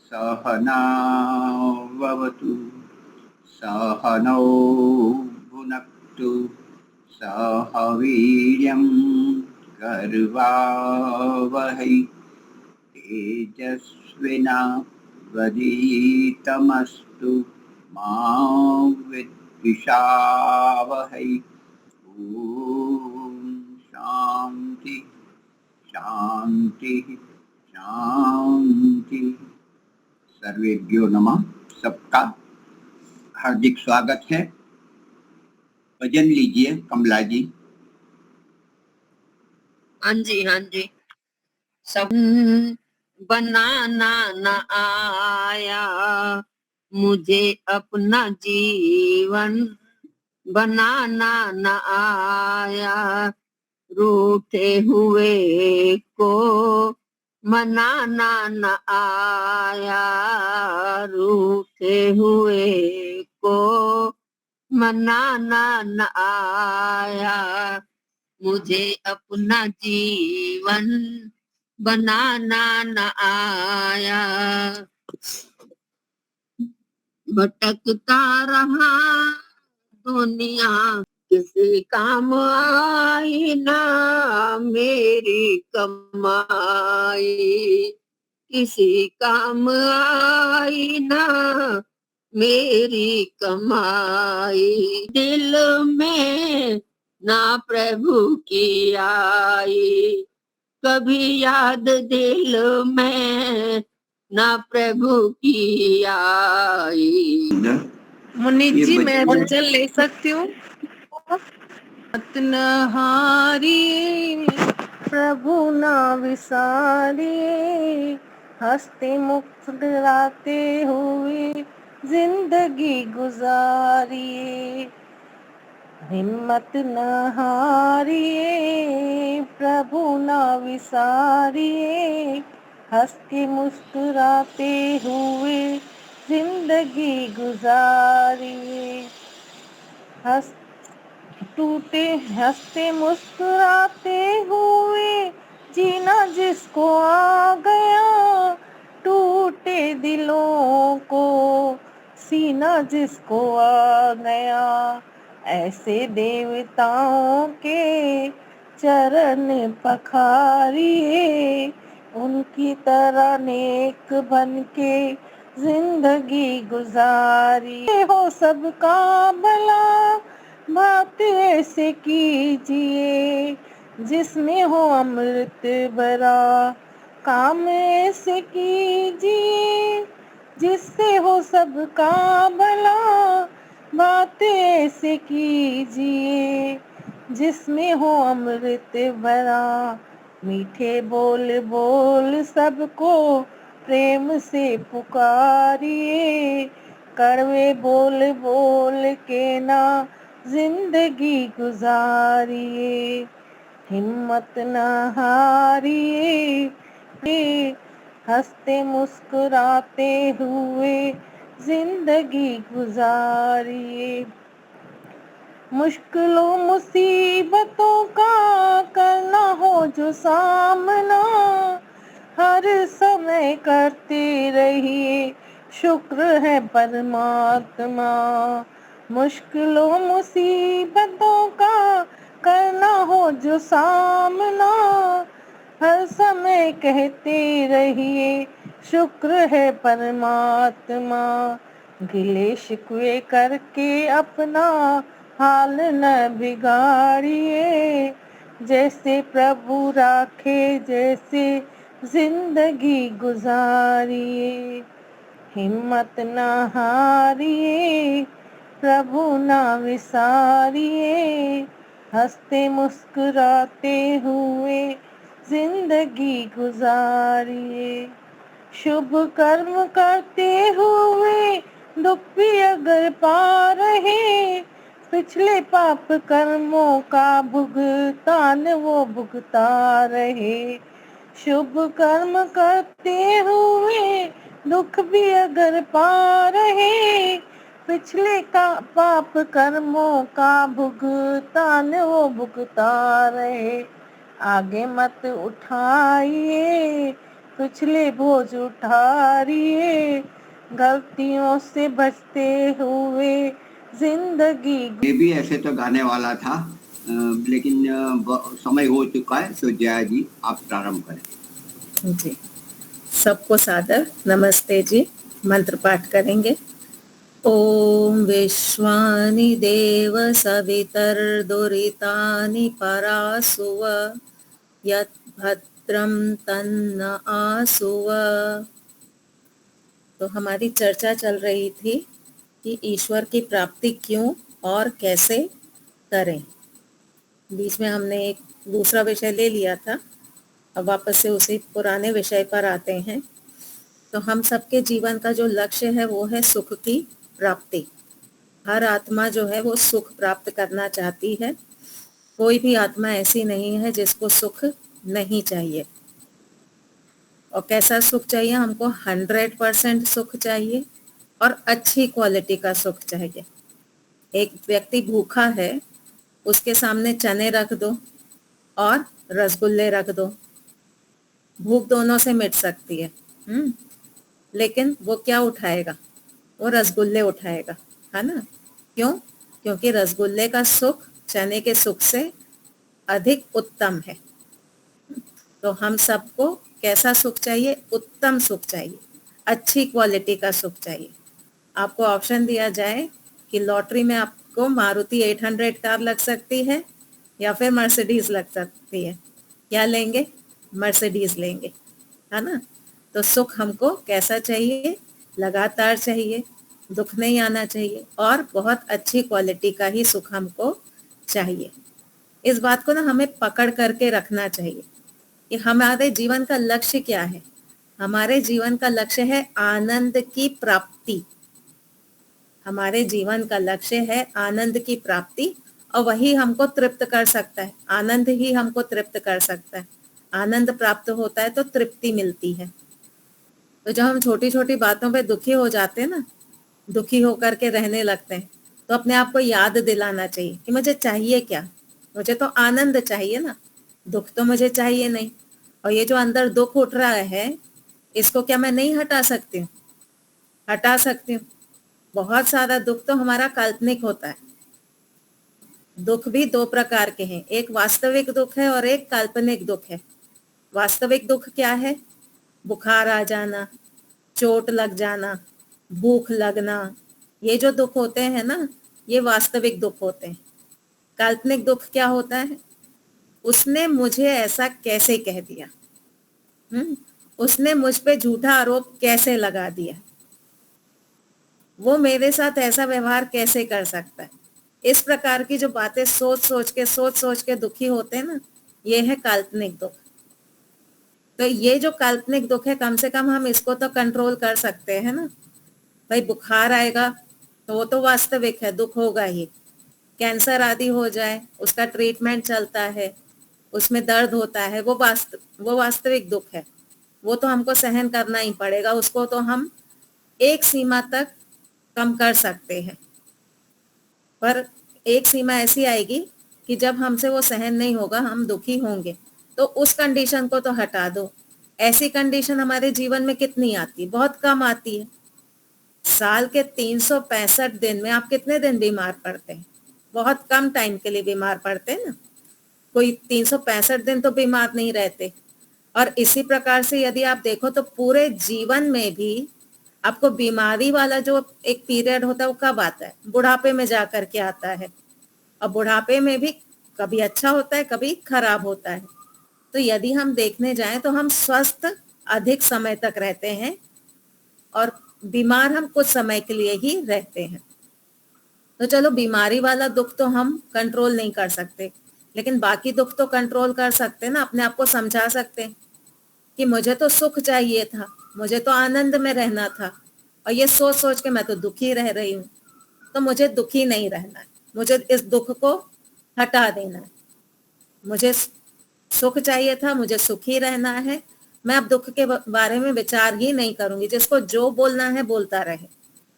सहनाववतु सहनौ भुनक्तु सह वीर्यं कर्वावहै तेजस्विनावधीतमस्तु मा विद्विषावहै। ओम शांति शांति शांति। सर्वेभ्यो नमः। सबका हार्दिक स्वागत है। भजन लीजिए कमला जी। हाँ जी सब बनाना न आया, मुझे अपना जीवन बनाना न आया, रूठे हुए को मनाना न आया, रूठे हुए को मनाना न आया, मुझे अपना जीवन बनाना न आया। भटकता रहा दुनिया, किसी काम आई ना मेरी कमाई, किसी काम आई ना मेरी कमाई, दिल में ना प्रभु की आई, कभी याद दिल में ना प्रभु की आई। मुनीत जी मैं भजन ले सकती हूँ? हारिए प्रभु ना विसारिए, हंसते मुस्कुराते हुए जिंदगी गुजारिए, हिम्मत न हारिए प्रभु ना विसारिए, हंस के मुस्कुराते हुए जिंदगी गुजारिए, हंस टूटे हंसते मुस्कुराते हुए जीना जिसको आ गया, टूटे दिलों को सीना जिसको आ गया, ऐसे देवताओं के चरण पखारिए, उनकी तरह नेक बन के जिंदगी गुजारी हो सबका भला, बात ऐसे कीजिए जिसमें हो अमृत भरा, काम ऐसे कीजिए जिससे हो सबका भला, बात ऐसे कीजिए जिसमें हो अमृत भरा, मीठे बोल बोल सबको प्रेम से पुकारिए, कड़वे बोल बोल के ना जिंदगी गुजारिए, हिम्मत न हारिए, हंसते मुस्कुराते हुए जिंदगी गुजारिए, मुश्किलों मुसीबतों का करना हो जो सामना, हर समय करते रहिए शुक्र है परमात्मा, मुश्किलों मुसीबतों का करना हो जो सामना, हर समय कहते रहिए शुक्र है परमात्मा, गिले शिकवे करके अपना हाल न बिगाड़िए, जैसे प्रभु राखे जैसे जिंदगी गुजारिए, हिम्मत न हारिए प्रभु ना विसारिए, हंसते मुस्कुराते हुए जिंदगी गुजारिए, शुभ कर्म करते हुए दुख भी अगर पा रहे, पिछले पाप कर्मों का भुगतान वो भुगता रहे, शुभ कर्म करते हुए दुख भी अगर पा रहे, पिछले का पाप कर्मों का भुगतान वो भुगता रहे, आगे मत उठाइए पिछले बोझ उठारिए, गलतियों से बचते हुए जिंदगी। ये भी ऐसे तो गाने वाला था, लेकिन समय हो चुका है, तो जया जी आप प्रारंभ करें। जी, सबको सादर नमस्ते जी। मंत्र पाठ करेंगे। ओम विश्वानि देव सवितर्दुरितानि परासुव, यत् भद्रं तन्न आसुव। तो हमारी चर्चा चल रही थी कि ईश्वर की प्राप्ति क्यों और कैसे करें। बीच में हमने एक दूसरा विषय ले लिया था, अब वापस से उसी पुराने विषय पर आते हैं। तो हम सबके जीवन का जो लक्ष्य है वो है सुख की प्राप्ति। हर आत्मा जो है वो सुख प्राप्त करना चाहती है। कोई भी आत्मा ऐसी नहीं है जिसको सुख नहीं चाहिए। और कैसा सुख चाहिए हमको? 100% सुख चाहिए और अच्छी क्वालिटी का सुख चाहिए। एक व्यक्ति भूखा है, उसके सामने चने रख दो और रसगुल्ले रख दो, भूख दोनों से मिट सकती है। लेकिन वो क्या उठाएगा? वो रसगुल्ले उठाएगा, है ना? क्यों? क्योंकि रसगुल्ले का सुख चने के सुख से अधिक उत्तम है। तो हम सबको कैसा सुख चाहिए? उत्तम सुख चाहिए, अच्छी क्वालिटी का सुख चाहिए। आपको ऑप्शन दिया जाए कि लॉटरी में आपको मारुति 800 कार लग सकती है या फिर मर्सिडीज लग सकती है, क्या लेंगे? मर्सिडीज लेंगे, है ना? तो सुख हमको कैसा चाहिए? लगातार चाहिए, दुख नहीं आना चाहिए और बहुत अच्छी क्वालिटी का ही सुख हमको चाहिए। इस बात को ना हमें पकड़ करके रखना चाहिए कि हमारे जीवन का लक्ष्य क्या है। हमारे जीवन का लक्ष्य है आनंद की प्राप्ति। हमारे जीवन का लक्ष्य है आनंद की प्राप्ति और वही हमको तृप्त कर सकता है। आनंद ही हमको तृप्त कर सकता है। आनंद प्राप्त होता है तो तृप्ति मिलती है। तो जब हम छोटी छोटी बातों पे दुखी हो जाते हैं ना, दुखी होकर के रहने लगते हैं, तो अपने आप को याद दिलाना चाहिए कि मुझे चाहिए क्या? मुझे तो आनंद चाहिए ना, दुख तो मुझे चाहिए नहीं। और ये जो अंदर दुख उठ रहा है, इसको क्या मैं नहीं हटा सकती हूँ? हटा सकती हूँ। बहुत सारा दुख तो हमारा काल्पनिक होता है। दुख भी दो प्रकार के हैं, एक वास्तविक दुख है और एक काल्पनिक दुख है। वास्तविक दुख क्या है? बुखार आ जाना, चोट लग जाना, भूख लगना, ये जो दुख होते हैं ना, ये वास्तविक दुख होते हैं। काल्पनिक दुख क्या होता है? उसने मुझे ऐसा कैसे कह दिया, उसने मुझ पे झूठा आरोप कैसे लगा दिया, वो मेरे साथ ऐसा व्यवहार कैसे कर सकता है। इस प्रकार की जो बातें सोच सोच के दुखी होते हैं ना, ये है काल्पनिक दुख। तो ये जो काल्पनिक दुख है, कम से कम हम इसको तो कंट्रोल कर सकते हैं ना। भाई बुखार आएगा तो वो तो वास्तविक है, दुख होगा ही। कैंसर आदि हो जाए, उसका ट्रीटमेंट चलता है, उसमें दर्द होता है, वो वास्तविक दुख है। वो तो हमको सहन करना ही पड़ेगा, उसको तो हम एक सीमा तक कम कर सकते हैं। पर एक सीमा ऐसी आएगी कि जब हमसे वो सहन नहीं होगा, हम दुखी होंगे, तो उस कंडीशन को तो हटा दो। ऐसी कंडीशन हमारे जीवन में कितनी आती है? बहुत कम आती है। साल के 365 दिन में आप कितने दिन बीमार पड़ते हैं? बहुत कम टाइम के लिए बीमार पड़ते हैं ना। कोई 365 दिन तो बीमार नहीं रहते। और इसी प्रकार से यदि आप देखो तो पूरे जीवन में भी आपको बीमारी वाला जो एक पीरियड होता है वो कब आता है? बुढ़ापे में जाकर के आता है। और बुढ़ापे में भी कभी अच्छा होता है, कभी खराब होता है। तो यदि हम देखने जाएं तो हम स्वस्थ अधिक समय तक रहते हैं और बीमार हम कुछ समय के लिए ही रहते हैं। तो चलो, बीमारी वाला दुख तो हम कंट्रोल नहीं कर सकते, लेकिन बाकी दुख तो कंट्रोल कर सकते ना। अपने आप को समझा सकते हैं कि मुझे तो सुख चाहिए था, मुझे तो आनंद में रहना था, और ये सोच सोच के मैं तो दुखी रह रही हूँ। तो मुझे दुखी नहीं रहना है, मुझे इस दुख को हटा देना है। मुझे सुख चाहिए था, मुझे सुखी रहना है। मैं अब दुख के बारे में विचार ही नहीं करूंगी। जिसको जो बोलना है बोलता रहे,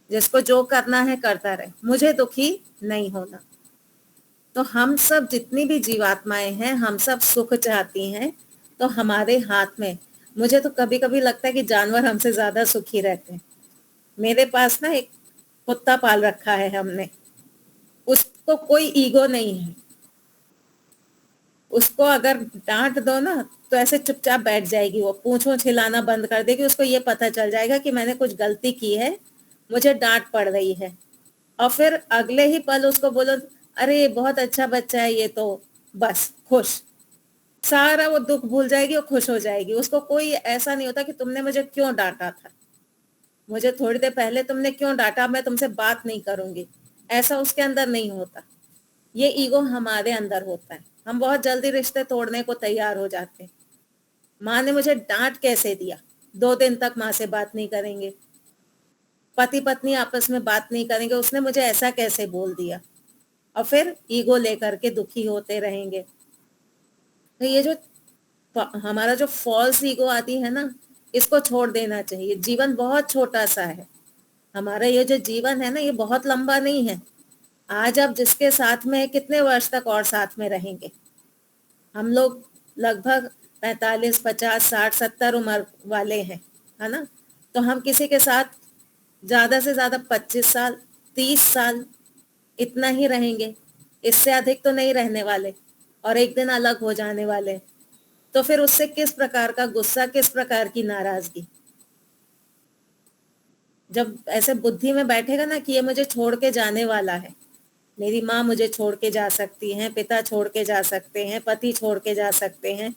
जिसको जो करना है करता रहे, मुझे दुखी नहीं होना। तो हम सब जितनी भी जीवात्माएं हैं, हम सब सुख चाहती हैं। तो हमारे हाथ में मुझे तो कभी कभी लगता है कि जानवर हमसे ज्यादा सुखी रहते हैं। मेरे पास ना एक कुत्ता पाल रखा है हमने, उसको कोई ईगो नहीं है। उसको अगर डांट दो ना तो ऐसे चुपचाप बैठ जाएगी, वो पूंछ वूंछ हिलाना बंद कर देगी। उसको ये पता चल जाएगा कि मैंने कुछ गलती की है, मुझे डांट पड़ रही है, और फिर अगले ही पल उसको बोलो अरे बहुत अच्छा बच्चा है ये तो, बस खुश, सारा वो दुख भूल जाएगी और खुश हो जाएगी। उसको कोई ऐसा नहीं होता कि तुमने मुझे क्यों डांटा था, मुझे थोड़ी देर पहले तुमने क्यों डांटा, मैं तुमसे बात नहीं करूंगी, ऐसा उसके अंदर नहीं होता। ये ईगो हमारे अंदर होता है। हम बहुत जल्दी रिश्ते तोड़ने को तैयार हो जाते हैं। माँ ने मुझे डांट कैसे दिया, 2 दिन तक माँ से बात नहीं करेंगे, पति पत्नी आपस में बात नहीं करेंगे, उसने मुझे ऐसा कैसे बोल दिया, और फिर ईगो लेकर के दुखी होते रहेंगे। तो ये जो हमारा जो फॉल्स ईगो आती है ना, इसको छोड़ देना चाहिए। जीवन बहुत छोटा सा है, हमारा ये जो जीवन है ना, ये बहुत लंबा नहीं है। आज आप जिसके साथ में है, कितने वर्ष तक और साथ में रहेंगे? हम लोग लगभग 45, 50, 60, 70 उम्र वाले हैं, है ना? तो हम किसी के साथ ज्यादा से ज्यादा 25 साल, 30 साल, इतना ही रहेंगे। इससे अधिक तो नहीं रहने वाले, और एक दिन अलग हो जाने वाले। तो फिर उससे किस प्रकार का गुस्सा, किस प्रकार की नाराजगी? जब ऐसे बुद्धि में बैठेगा ना कि ये मुझे छोड़ के जाने वाला है, मेरी माँ मुझे छोड़ के जा सकती हैं, पिता छोड़ के जा सकते हैं, पति छोड़ के जा सकते हैं,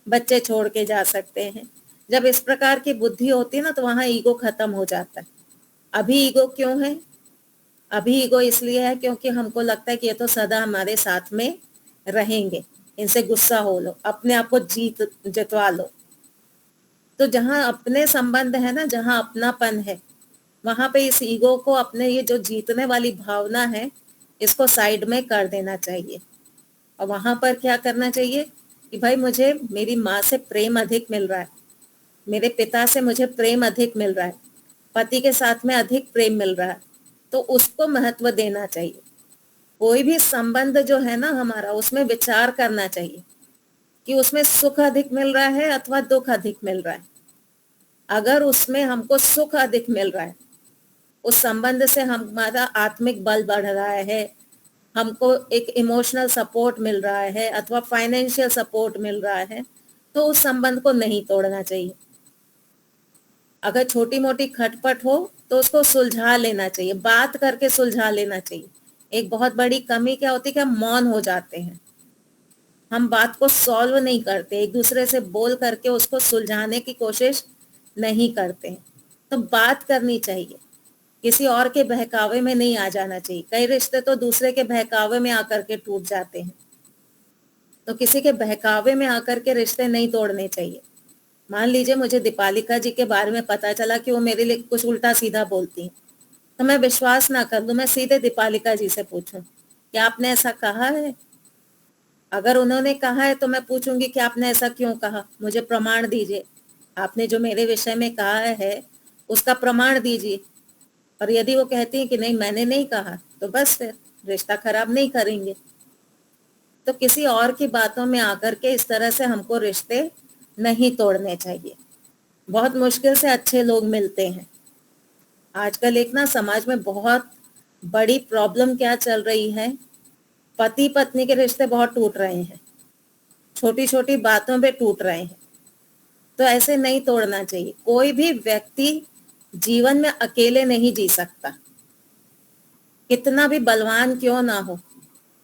बच्चे छोड़ के जा सकते हैं, जब इस प्रकार की बुद्धि होती है ना, तो वहां ईगो खत्म हो जाता है। अभी ईगो क्यों है? अभी ईगो इसलिए है क्योंकि हमको लगता है कि ये तो सदा हमारे साथ में रहेंगे, इनसे गुस्सा हो लो, अपने आप को जितवा लो। तो जहां अपने संबंध है ना, जहां अपनापन है, वहां पे इस ईगो को, अपने ये जो जीतने वाली भावना है, इसको साइड में कर देना चाहिए। और वहां पर क्या करना चाहिए कि भाई मुझे मेरी माँ से प्रेम अधिक मिल रहा है, मेरे पिता से मुझे प्रेम अधिक मिल रहा है, पति के साथ में अधिक प्रेम मिल रहा है, तो उसको महत्व देना चाहिए। कोई भी संबंध जो है ना हमारा, उसमें विचार करना चाहिए कि उसमें सुख अधिक मिल रहा है अथवा दुख अधिक मिल रहा है। अगर उसमें हमको सुख अधिक मिल रहा है, उस संबंध से हमारा आत्मिक बल बढ़ रहा है, हमको एक इमोशनल सपोर्ट मिल रहा है अथवा फाइनेंशियल सपोर्ट मिल रहा है, तो उस संबंध को नहीं तोड़ना चाहिए। अगर छोटी मोटी खटपट हो तो उसको सुलझा लेना चाहिए, बात करके सुलझा लेना चाहिए। एक बहुत बड़ी कमी क्या होती है कि हम मौन हो जाते हैं, हम बात को सॉल्व नहीं करते, एक दूसरे से बोल करके उसको सुलझाने की कोशिश नहीं करते हैं। तो बात करनी चाहिए, किसी और के बहकावे में नहीं आ जाना चाहिए। कई रिश्ते तो दूसरे के बहकावे में आकर के टूट जाते हैं, तो किसी के बहकावे में आकर के रिश्ते नहीं तोड़ने चाहिए। मान लीजिए मुझे दीपालिका जी के बारे में पता चला कि वो मेरे लिए कुछ उल्टा सीधा बोलती हैं, तो मैं विश्वास ना कर लूं, मैं सीधे दीपालिका जी से पूछूं कि आपने ऐसा कहा है? अगर उन्होंने कहा है तो मैं पूछूंगी कि आपने ऐसा क्यों कहा, मुझे प्रमाण दीजिए, आपने जो मेरे विषय में कहा है उसका प्रमाण दीजिए। और यदि वो कहती है कि नहीं मैंने नहीं कहा, तो बस फिर रिश्ता खराब नहीं करेंगे। तो किसी और की बातों में आकर के इस तरह से हमको रिश्ते नहीं तोड़ने चाहिए। बहुत मुश्किल से अच्छे लोग मिलते हैं। आजकल एक ना समाज में बहुत बड़ी प्रॉब्लम क्या चल रही है, पति पत्नी के रिश्ते बहुत टूट रहे हैं, छोटी छोटी बातों पे टूट रहे हैं। तो ऐसे नहीं तोड़ना चाहिए। कोई भी व्यक्ति जीवन में अकेले नहीं जी सकता, कितना भी बलवान क्यों ना हो,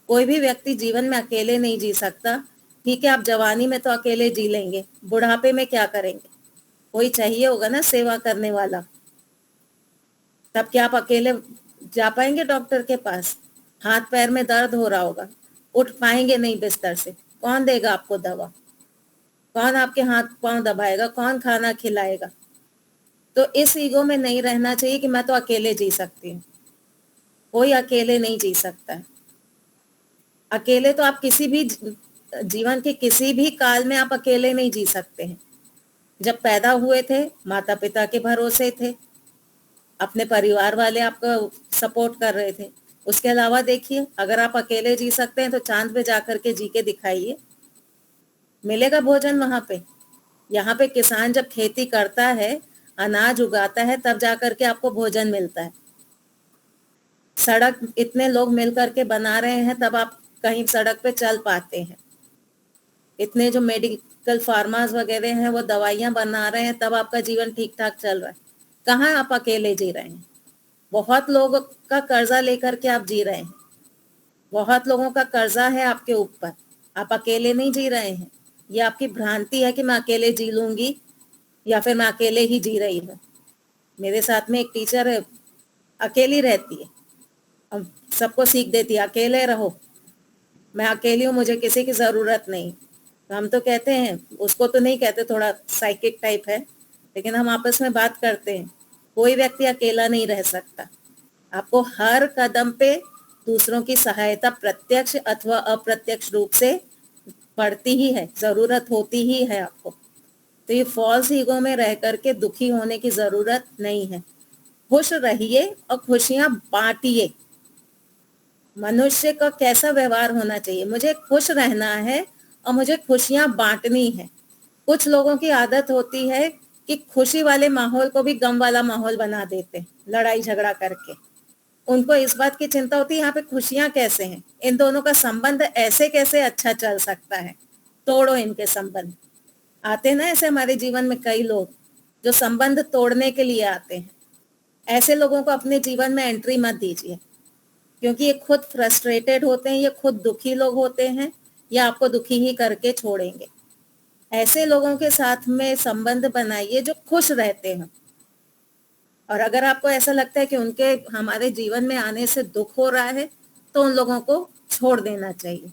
कोई भी व्यक्ति जीवन में अकेले नहीं जी सकता। ठीक है, आप जवानी में तो अकेले जी लेंगे, बुढ़ापे में क्या करेंगे? कोई चाहिए होगा ना सेवा करने वाला, तब क्या आप अकेले जा पाएंगे डॉक्टर के पास? हाथ पैर में दर्द हो रहा होगा, उठ पाएंगे नहीं बिस्तर से, कौन देगा आपको दवा? कौन आपके हाथ पांव दबाएगा? कौन खाना खिलाएगा? तो इस ईगो में नहीं रहना चाहिए कि मैं तो अकेले जी सकती हूँ। कोई अकेले नहीं जी सकता है। अकेले तो आप किसी भी जीवन के किसी भी काल में आप अकेले नहीं जी सकते हैं। जब पैदा हुए थे माता पिता के भरोसे थे, अपने परिवार वाले आपको सपोर्ट कर रहे थे। उसके अलावा देखिए, अगर आप अकेले जी सकते हैं तो चांद पे जाकर के जी के दिखाइए, मिलेगा भोजन वहां पे? यहाँ पे किसान जब खेती करता है, अनाज उगाता है, तब जाकर के आपको भोजन मिलता है। सड़क इतने लोग मिल करके बना रहे हैं, तब आप कहीं सड़क पे चल पाते हैं। इतने जो मेडिकल फार्मास वगैरह हैं वो दवाइयां बना रहे हैं, तब आपका जीवन ठीक ठाक चल रहा है। कहाँ आप अकेले जी रहे हैं? बहुत लोगों का कर्जा लेकर के आप जी रहे हैं, बहुत लोगों का कर्जा है आपके ऊपर, आप अकेले नहीं जी रहे हैं। ये आपकी भ्रांति है कि मैं अकेले जी लूंगी या फिर मैं अकेले ही जी रही हूँ। मेरे साथ में एक टीचर है, अकेली रहती है, अब सबको सीख देती है अकेले रहो, मैं अकेली हूँ, मुझे किसी की जरूरत नहीं। तो हम तो कहते हैं, उसको तो नहीं कहते, थोड़ा साइकिक टाइप है, लेकिन हम आपस में बात करते हैं, कोई व्यक्ति अकेला नहीं रह सकता। आपको हर कदम पे दूसरों की सहायता प्रत्यक्ष अथवा अप्रत्यक्ष रूप से पड़ती ही है, जरूरत होती ही है आपको। तो ये फॉल्स ईगो में रह करके दुखी होने की जरूरत नहीं है। खुश रहिए और खुशियां बांटिए। मनुष्य का कैसा व्यवहार होना चाहिए? मुझे खुश रहना है और मुझे खुशियां बांटनी है। कुछ लोगों की आदत होती है कि खुशी वाले माहौल को भी गम वाला माहौल बना देते हैं, लड़ाई झगड़ा करके। उनको इस बात की चिंता होती है यहाँ पे खुशियां कैसे हैं, इन दोनों का संबंध ऐसे कैसे अच्छा चल सकता है, तोड़ो इनके संबंध। आते ना ऐसे हमारे जीवन में कई लोग जो संबंध तोड़ने के लिए आते हैं। ऐसे लोगों को अपने जीवन में एंट्री मत दीजिए, क्योंकि ये खुद फ्रस्ट्रेटेड होते हैं, ये खुद दुखी लोग होते हैं, ये आपको दुखी ही करके छोड़ेंगे। ऐसे लोगों के साथ में संबंध बनाइए जो खुश रहते हैं। और अगर आपको ऐसा लगता है कि उनके हमारे जीवन में आने से दुख हो रहा है, तो उन लोगों को छोड़ देना चाहिए।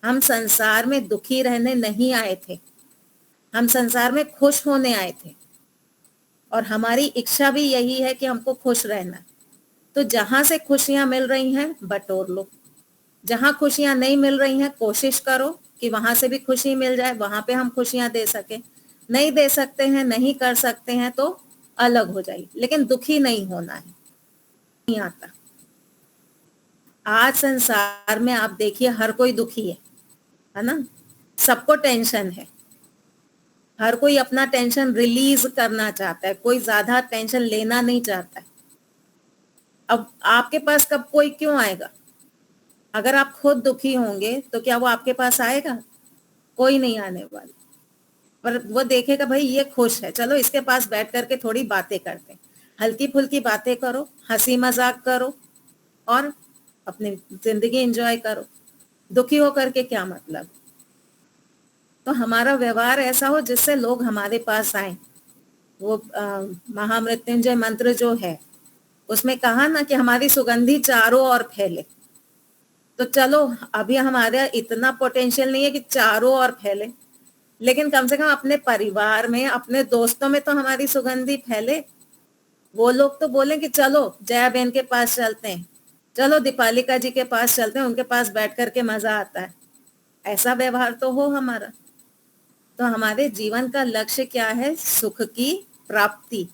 हम संसार में दुखी रहने नहीं आए थे, हम संसार में खुश होने आए थे, और हमारी इच्छा भी यही है कि हमको खुश रहना। तो जहां से खुशियां मिल रही हैं बटोर लो, जहां खुशियां नहीं मिल रही हैं कोशिश करो कि वहां से भी खुशी मिल जाए, वहां पे हम खुशियां दे सके। नहीं दे सकते हैं, नहीं कर सकते हैं तो अलग हो जाइए, लेकिन दुखी नहीं होना है। नहीं आता। आज संसार में आप देखिए हर कोई दुखी है ना? सबको टेंशन है, हर कोई अपना टेंशन रिलीज करना चाहता है, कोई ज्यादा टेंशन लेना नहीं चाहता है। अब आपके पास कब कोई क्यों आएगा? अगर आप खुद दुखी होंगे तो क्या वो आपके पास आएगा? कोई नहीं आने वाला। पर वो देखेगा भाई ये खुश है, चलो इसके पास बैठ करके थोड़ी बातें करते हैं, हल्की फुल्की बातें करो, हंसी मजाक करो और अपनी जिंदगी एंजॉय करो। दुखी होकर के क्या मतलब? तो हमारा व्यवहार ऐसा हो जिससे लोग हमारे पास आए। वो महामृत्युंजय मंत्र जो है उसमें कहा ना कि हमारी सुगंधी चारों ओर फैले। तो चलो अभी हमारा इतना पोटेंशियल नहीं है कि चारों ओर फैले, लेकिन कम से कम अपने परिवार में, अपने दोस्तों में तो हमारी सुगंधी फैले। वो लोग तो बोले कि चलो जया बहन के पास चलते हैं, चलो दीपालिका जी के पास चलते हैं, उनके पास बैठ करके मजा आता है। ऐसा व्यवहार तो हो हमारा। तो हमारे जीवन का लक्ष्य क्या है? सुख की प्राप्ति।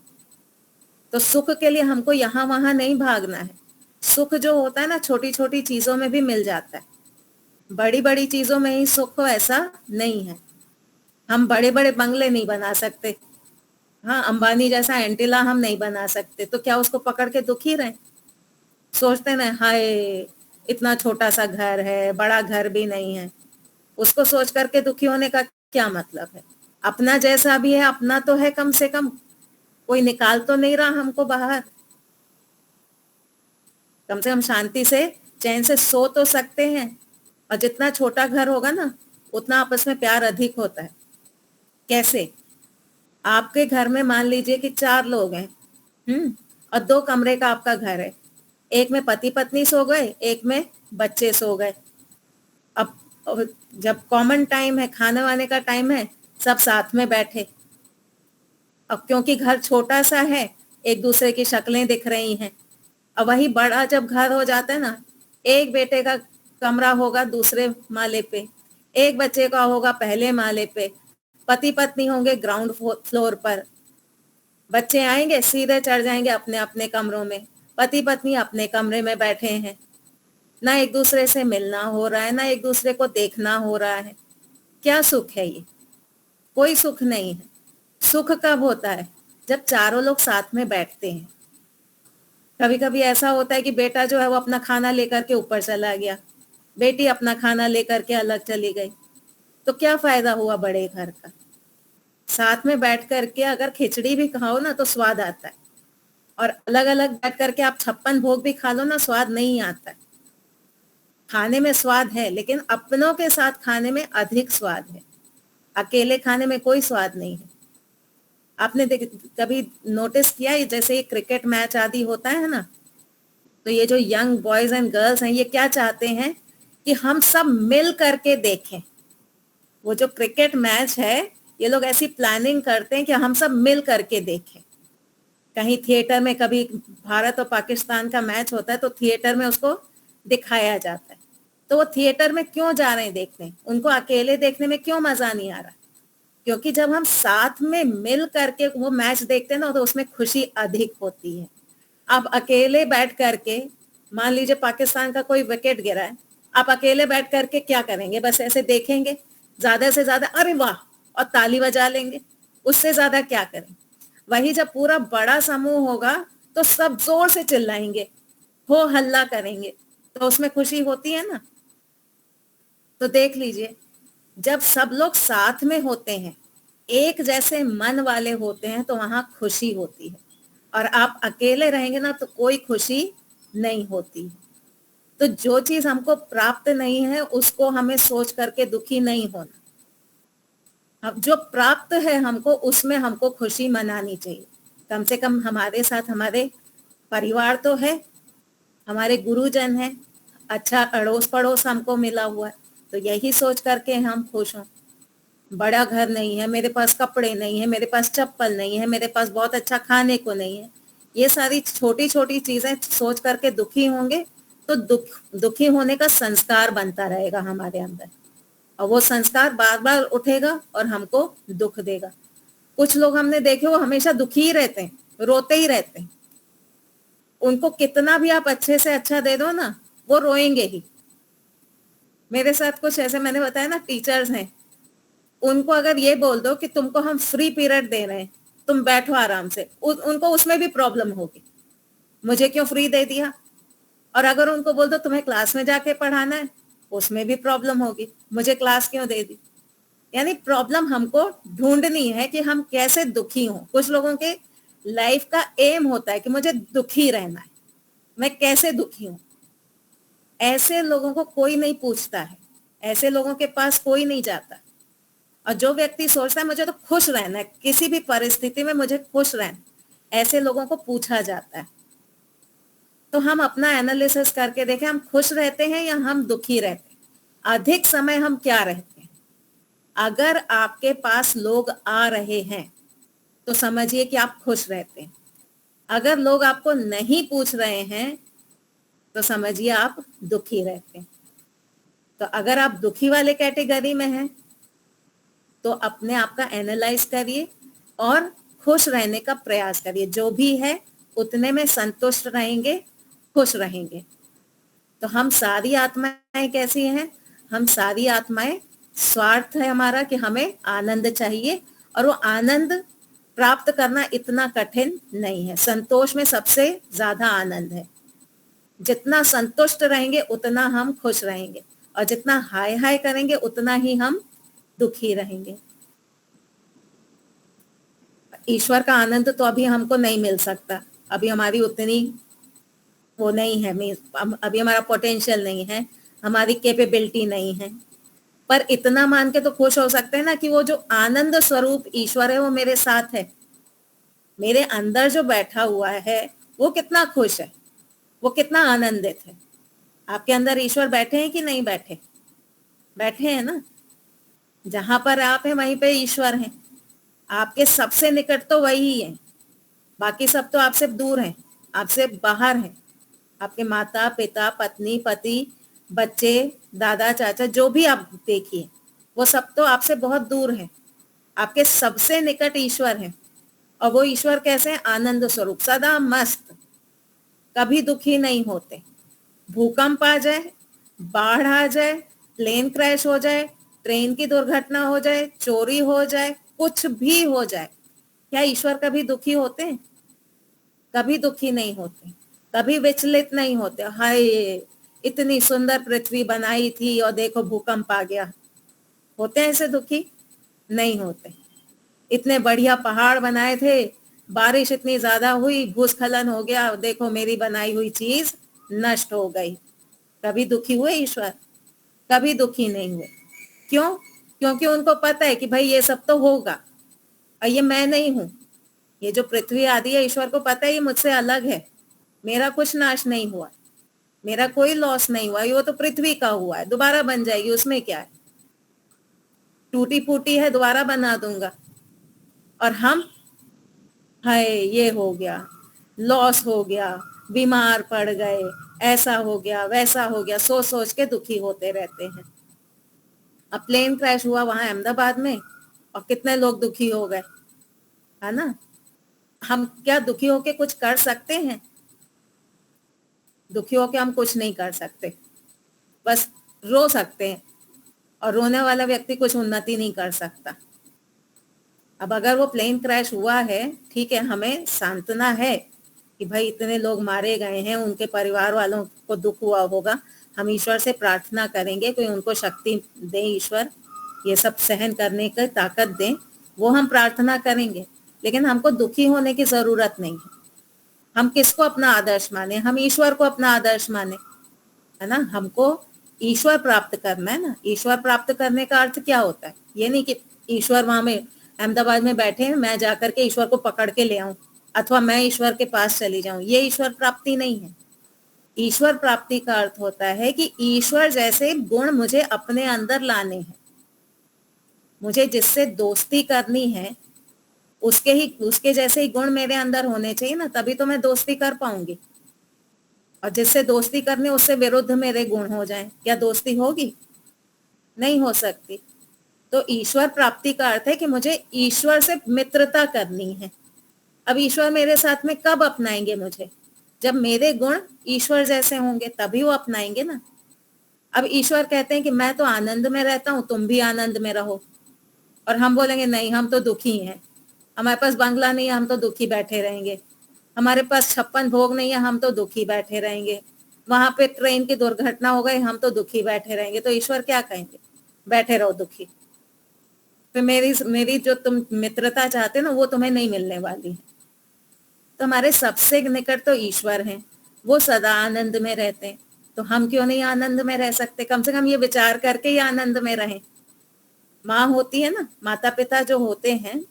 तो सुख के लिए हमको यहाँ वहां नहीं भागना है। सुख जो होता है ना, छोटी छोटी चीजों में भी मिल जाता है, बड़ी बड़ी चीजों में ही सुख हो ऐसा नहीं है। हम बड़े बड़े बंगले नहीं बना सकते, हाँ, अंबानी जैसा एंटीला हम नहीं बना सकते, तो क्या उसको पकड़ के दुखी रहे? सोचते ना, हाय इतना छोटा सा घर है, बड़ा घर भी नहीं है। उसको सोच करके दुखी होने का क्या मतलब है? अपना जैसा भी है अपना तो है, कम से कम कोई निकाल तो नहीं रहा हमको बाहर। कम से कम शांति से चैन से सो तो सकते हैं। और जितना छोटा घर होगा ना, उतना आपस में प्यार अधिक होता है। कैसे? आपके घर में मान लीजिए कि 4 लोग हैं, और 2 कमरे का आपका घर है। एक में पति पत्नी सो गए, एक में बच्चे सो गए। अब जब कॉमन टाइम है, खाने वाने का टाइम है, सब साथ में बैठे। अब क्योंकि घर छोटा सा है, एक दूसरे की शक्लें दिख रही हैं। अब वही बड़ा जब घर हो जाता है ना, एक बेटे का कमरा होगा दूसरे माले पे, एक बच्चे का होगा पहले माले पे, पति पत्नी होंगे ग्राउंड फ्लोर पर। बच्चे आएंगे सीधे चढ़ जाएंगे अपने अपने कमरों में, पति पत्नी अपने कमरे में बैठे हैं। ना एक दूसरे से मिलना हो रहा है, ना एक दूसरे को देखना हो रहा है। क्या सुख है ये? कोई सुख नहीं है। सुख कब होता है? जब चारों लोग साथ में बैठते हैं। कभी कभी ऐसा होता है कि बेटा जो है वो अपना खाना लेकर के ऊपर चला गया, बेटी अपना खाना लेकर के अलग चली गई, तो क्या फायदा हुआ बड़े घर का? साथ में बैठ करके अगर खिचड़ी भी खाओ ना तो स्वाद आता है, और अलग अलग बैठ करके आप 56 भोग भी खा लो ना, स्वाद नहीं आता है। खाने में स्वाद है, लेकिन अपनों के साथ खाने में अधिक स्वाद है। अकेले खाने में कोई स्वाद नहीं है। आपने कभी नोटिस किया है, जैसे ये क्रिकेट मैच आदि होता है ना, तो ये जो यंग बॉयज एंड गर्ल्स हैं, ये क्या चाहते हैं कि हम सब मिल करके देखें। वो जो क्रिकेट मैच है, ये लोग ऐसी प्लानिंग करते हैं कि हम सब मिल करके देखें। कहीं थिएटर में, कभी भारत और पाकिस्तान का मैच होता है तो थिएटर में उसको दिखाया जाता है। तो वो थिएटर में क्यों जा रहे हैं देखने? उनको अकेले देखने में क्यों मजा नहीं आ रहा? क्योंकि जब हम साथ में मिल करके वो मैच देखते हैं ना, तो उसमें खुशी अधिक होती है। आप अकेले बैठ करके, मान लीजिए पाकिस्तान का कोई विकेट गिरा है, आप अकेले बैठ करके क्या करेंगे? बस ऐसे देखेंगे, ज्यादा से ज्यादा अरे वाह और ताली बजा लेंगे, उससे ज्यादा क्या करें? वही जब पूरा बड़ा समूह होगा तो सब जोर से चिल्लाएंगे, हो हल्ला करेंगे, तो उसमें खुशी होती है ना। तो देख लीजिए, जब सब लोग साथ में होते हैं, एक जैसे मन वाले होते हैं, तो वहां खुशी होती है। और आप अकेले रहेंगे ना तो कोई खुशी नहीं होती है। तो जो चीज हमको प्राप्त नहीं है उसको हमें सोच करके दुखी नहीं होना। अब जो प्राप्त है हमको, उसमें हमको खुशी मनानी चाहिए। कम से कम हमारे साथ हमारे परिवार तो है, हमारे गुरुजन हैं, अच्छा अड़ोस पड़ोस हमको मिला हुआ है, तो यही सोच करके हम खुश हों। बड़ा घर नहीं है, मेरे पास कपड़े नहीं है, मेरे पास चप्पल नहीं है, मेरे पास बहुत अच्छा खाने को नहीं है, ये सारी छोटी छोटी चीजें सोच करके दुखी होंगे तो दुखी होने का संस्कार बनता रहेगा हमारे अंदर, और वो संस्कार बार बार उठेगा और हमको दुख देगा। कुछ लोग हमने देखे वो हमेशा दुखी ही रहते हैं, रोते ही रहते हैं। उनको कितना भी आप अच्छे से अच्छा दे दो ना, वो रोएंगे ही। मेरे साथ कुछ ऐसे, मैंने बताया ना, टीचर्स हैं, उनको अगर ये बोल दो कि तुमको हम फ्री पीरियड दे रहे हैं, तुम बैठो आराम से, उनको उसमें भी प्रॉब्लम होगी, मुझे क्यों फ्री दे दिया। और अगर उनको बोल दो तुम्हें क्लास में जाके पढ़ाना है, उसमें भी प्रॉब्लम होगी, मुझे क्लास क्यों दे दी। यानी प्रॉब्लम हमको ढूंढनी है कि हम कैसे दुखी हों। कुछ लोगों के लाइफ का एम होता है कि मुझे दुखी रहना है, मैं कैसे दुखी हूं। ऐसे लोगों को कोई नहीं पूछता है, ऐसे लोगों के पास कोई नहीं जाता। और जो व्यक्ति सोचता है मुझे तो खुश रहना है, किसी भी परिस्थिति में मुझे खुश रहना, ऐसे लोगों को पूछा जाता है। तो हम अपना एनालिसिस करके देखें, हम खुश रहते हैं या हम दुखी रहते हैं, अधिक समय हम क्या रहते हैं। अगर आपके पास लोग आ रहे हैं तो समझिए कि आप खुश रहते हैं। अगर लोग आपको नहीं पूछ रहे हैं तो समझिए आप दुखी रहते हैं। तो अगर आप दुखी वाले कैटेगरी में हैं तो अपने आप का एनालाइज करिए और खुश रहने का प्रयास करिए। जो भी है उतने में संतुष्ट रहेंगे, खुश रहेंगे। तो हम सारी आत्माएं कैसी हैं? हम सारी आत्माएं, स्वार्थ है हमारा कि हमें आनंद चाहिए, और वो आनंद प्राप्त करना इतना कठिन नहीं है। संतोष में सबसे ज्यादा आनंद है। जितना संतुष्ट रहेंगे उतना हम खुश रहेंगे, और जितना हाय हाय करेंगे उतना ही हम दुखी रहेंगे। ईश्वर का आनंद तो अभी हमको नहीं मिल सकता, अभी हमारी उतनी वो नहीं है, अभी हमारा पोटेंशियल नहीं है, हमारी कैपेबिलिटी नहीं है। पर इतना मान के तो खुश हो सकते हैं ना कि वो जो आनंद स्वरूप ईश्वर है वो मेरे साथ है, मेरे अंदर जो बैठा हुआ है वो कितना खुश है, वो कितना आनंदित है। आपके अंदर ईश्वर बैठे हैं कि नहीं बैठे? बैठे हैं ना। जहां पर आप हैं वहीं पे ईश्वर हैं। आपके सबसे निकट तो वही है, बाकी सब तो आपसे दूर हैं, आपसे बाहर हैं। आपके माता पिता, पत्नी पति, बच्चे, दादा चाचा, जो भी आप देखिए वो सब तो आपसे बहुत दूर हैं। आपके सबसे निकट ईश्वर है, और वो ईश्वर कैसे हैं? आनंद स्वरूप, सदा मस्त, कभी दुखी नहीं होते। भूकंप आ जाए, बाढ़ आ जाए, प्लेन क्रैश हो जाए, ट्रेन की दुर्घटना हो जाए, चोरी हो जाए, कुछ भी हो जाए, क्या ईश्वर कभी दुखी होते हैं? कभी दुखी नहीं होते, कभी विचलित नहीं होते। हाय, इतनी सुंदर पृथ्वी बनाई थी और देखो भूकंप आ गया। होते हैं ऐसे दुखी? नहीं होते। इतने बढ़िया पहाड़ बनाए थे, बारिश इतनी ज्यादा हुई, भूस्खलन हो गया, देखो मेरी बनाई हुई चीज नष्ट हो गई। कभी दुखी हुए ईश्वर? कभी दुखी नहीं हुए। क्यों? क्योंकि उनको पता है कि भाई ये सब तो होगा और ये मैं नहीं हूं। ये जो पृथ्वी आदि है, ईश्वर को पता है ये मुझसे अलग है, मेरा कुछ नाश नहीं हुआ, मेरा कोई लॉस नहीं हुआ, वो तो पृथ्वी का हुआ है, दोबारा बन जाएगी, उसमें क्या है, टूटी फूटी है, दोबारा बना दूंगा। और हम, हाय ये हो गया, लॉस हो गया, बीमार पड़ गए, ऐसा हो गया, वैसा हो गया, सोच सोच के दुखी होते रहते हैं। अब प्लेन क्रैश हुआ वहां अहमदाबाद में और कितने लोग दुखी हो गए, है ना। हम क्या दुखी होके कुछ कर सकते हैं? दुखी होके हम कुछ नहीं कर सकते, बस रो सकते हैं, और रोने वाला व्यक्ति कुछ उन्नति नहीं कर सकता। अब अगर वो प्लेन क्रैश हुआ है, ठीक है, हमें सांत्वना है कि भाई इतने लोग मारे गए हैं, उनके परिवार वालों को दुख हुआ होगा, हम ईश्वर से प्रार्थना करेंगे कोई उनको शक्ति दे, ईश्वर ये सब सहन करने की ताकत दे, वो हम प्रार्थना करेंगे। लेकिन हमको दुखी होने की जरूरत नहीं है। हम किसको अपना आदर्श माने? हम ईश्वर को अपना आदर्श माने, है ना। हमको ईश्वर प्राप्त करना है ना। ईश्वर प्राप्त करने का अर्थ क्या होता है? ये नहीं कि ईश्वर वहां में अहमदाबाद में बैठे हैं, मैं जाकर के ईश्वर को पकड़ के ले आऊं, अथवा मैं ईश्वर के पास चली जाऊं, ये ईश्वर प्राप्ति नहीं है। ईश्वर प्राप्ति का अर्थ होता है कि ईश्वर जैसे गुण मुझे अपने अंदर लाने हैं। मुझे जिससे दोस्ती करनी है उसके जैसे ही गुण मेरे अंदर होने चाहिए ना, तभी तो मैं दोस्ती कर पाऊंगी। और जिससे दोस्ती करनी उससे विरुद्ध मेरे गुण हो जाएं, क्या दोस्ती होगी? नहीं हो सकती। तो ईश्वर प्राप्ति का अर्थ है कि मुझे ईश्वर से मित्रता करनी है। अब ईश्वर मेरे साथ में कब अपनाएंगे मुझे? जब मेरे गुण ईश्वर जैसे होंगे, तभी वो अपनाएंगे ना। अब ईश्वर कहते हैं कि मैं तो आनंद में रहता हूं, तुम भी आनंद में रहो, और हम बोलेंगे नहीं हम तो दुखी हैं, हमारे पास बंगला नहीं है, हम तो दुखी बैठे रहेंगे, हमारे पास 56 भोग नहीं है, हम तो दुखी बैठे रहेंगे, वहां पे ट्रेन की दुर्घटना हो गई, हम तो दुखी बैठे रहेंगे। तो ईश्वर क्या कहेंगे? बैठे रहो दुखी। फिर मेरी जो तुम मित्रता चाहते हो ना, वो तुम्हें नहीं मिलने वाली है। तो हमारे सबसे निकट तो ईश्वर हैं, वो सदा आनंद में रहते हैं, तो हम क्यों नहीं आनंद में रह सकते? कम से कम ये विचार करके ही आनंद में रहें। माँ होती है ना, माता पिता जो होते हैं,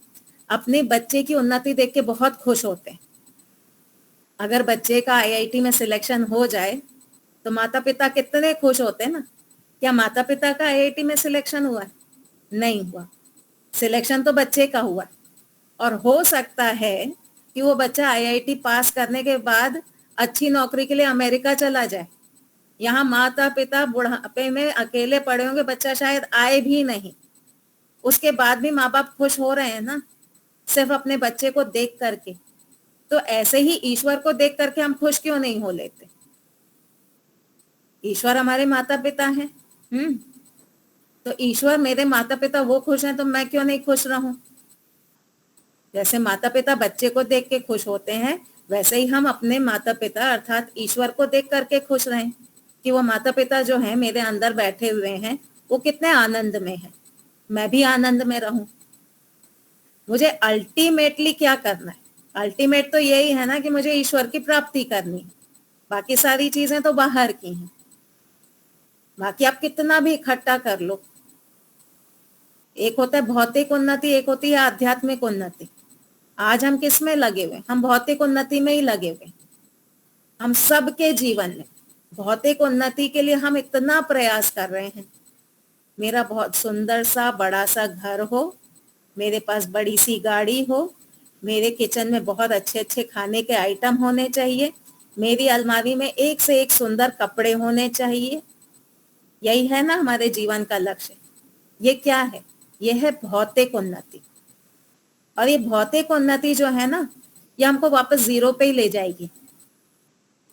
अपने बच्चे की उन्नति देख के बहुत खुश होते हैं। अगर बच्चे का आईआईटी में सिलेक्शन हो जाए तो माता पिता कितने खुश होते हैं ना। क्या माता पिता का आईआईटी में सिलेक्शन हुआ है? नहीं हुआ। सिलेक्शन तो बच्चे का हुआ, और हो सकता है कि वो बच्चा आईआईटी पास करने के बाद अच्छी नौकरी के लिए अमेरिका चला जाए। यहाँ माता पिता बुढ़ापे में अकेले पड़े होंगे, बच्चा शायद आए भी नहीं, उसके बाद भी माँ बाप खुश हो रहे हैं ना, सिर्फ अपने बच्चे को देख करके। तो ऐसे ही ईश्वर को देख करके हम खुश क्यों नहीं हो लेते? ईश्वर हमारे माता पिता हैं। तो ईश्वर मेरे माता पिता वो खुश हैं, तो मैं क्यों नहीं खुश रहूं? जैसे माता पिता बच्चे को देख के खुश होते हैं, वैसे ही हम अपने माता पिता अर्थात ईश्वर को देख करके खुश रहें कि वो माता पिता जो हैं मेरे अंदर बैठे हुए हैं, वो कितने आनंद में हैं, मैं भी आनंद में रहूं। मुझे अल्टीमेटली क्या करना है? अल्टीमेट तो यही है ना कि मुझे ईश्वर की प्राप्ति करनी है। बाकी सारी चीजें तो बाहर की हैं। बाकी आप कितना भी इकट्ठा कर लो, एक होता है भौतिक उन्नति, एक होती है आध्यात्मिक उन्नति। आज हम किस में लगे हुए? हम भौतिक उन्नति में ही लगे हुए। हम सबके जीवन में भौतिक उन्नति के लिए हम इतना प्रयास कर रहे हैं। मेरा बहुत सुंदर सा बड़ा सा घर हो, मेरे पास बड़ी सी गाड़ी हो, मेरे किचन में बहुत अच्छे अच्छे खाने के आइटम होने चाहिए, मेरी अलमारी में एक से एक सुंदर कपड़े होने चाहिए। यही है ना हमारे जीवन का लक्ष्य। ये क्या है? ये है भौतिक उन्नति। और ये भौतिक उन्नति जो है ना, ये हमको वापस जीरो पे ही ले जाएगी।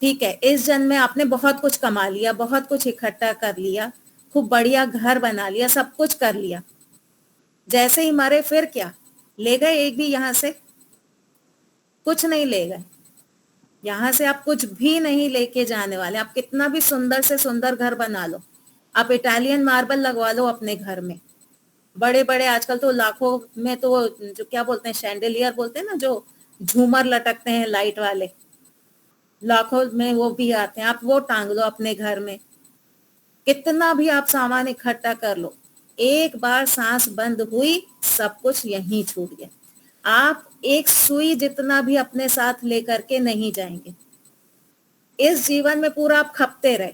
ठीक है, इस जन्म में आपने बहुत कुछ कमा लिया, बहुत कुछ इकट्ठा कर लिया, खूब बढ़िया घर बना लिया, सब कुछ कर लिया, जैसे ही मरे फिर क्या? ले गए एक भी यहाँ से? कुछ नहीं ले गए। यहाँ से आप कुछ भी नहीं लेके जाने वाले। आप कितना भी सुंदर से सुंदर घर बना लो, आप इटालियन मार्बल लगवा लो अपने घर में, बड़े बड़े आजकल तो लाखों में तो जो क्या बोलते हैं, शैंडलियर बोलते हैं ना, जो झूमर लटकते हैं लाइट वाले, लाखों में वो भी आते हैं, आप वो टांग लो अपने घर में। कितना भी आप सामान इकट्ठा कर लो, एक बार सांस बंद हुई सब कुछ यहीं छूट गया। आप एक सुई जितना भी अपने साथ लेकर के नहीं जाएंगे। इस जीवन में पूरा आप खपते रहे,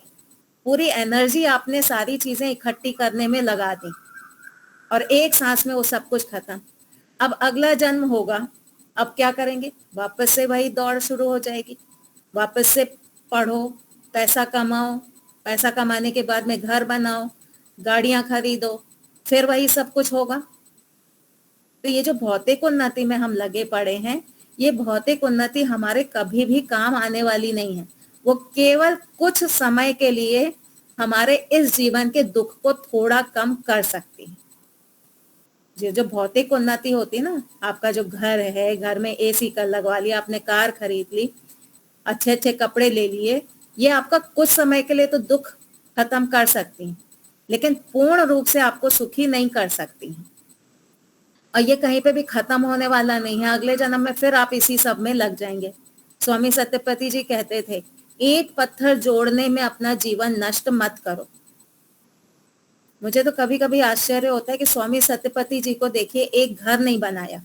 पूरी एनर्जी आपने सारी चीजें इकट्ठी करने में लगा दी और एक सांस में वो सब कुछ खत्म। अब अगला जन्म होगा, अब क्या करेंगे? वापस से वही दौड़ शुरू हो जाएगी, वापस से पढ़ो, पैसा कमाओ, पैसा कमाने के बाद में घर बनाओ, गाड़ियां खरीदो, फिर वही सब कुछ होगा। तो ये जो भौतिक उन्नति में हम लगे पड़े हैं, ये भौतिक उन्नति हमारे कभी भी काम आने वाली नहीं है। वो केवल कुछ समय के लिए हमारे इस जीवन के दुख को थोड़ा कम कर सकती है। जो भौतिक उन्नति होती है ना, आपका जो घर है, घर में एसी का लगवा लिया आपने, कार खरीद ली, अच्छे अच्छे कपड़े ले लिए, ये आपका कुछ समय के लिए तो दुख खत्म कर सकती हैं, लेकिन पूर्ण रूप से आपको सुखी नहीं कर सकती हैं। और ये कहीं पे भी खत्म होने वाला नहीं है। अगले जन्म में फिर आप इसी सब में लग जाएंगे। स्वामी सत्यपति जी कहते थे, ईंट पत्थर जोड़ने में अपना जीवन नष्ट मत करो। मुझे तो कभी कभी आश्चर्य होता है कि स्वामी सत्यपति जी को देखिए, एक घर नहीं बनाया,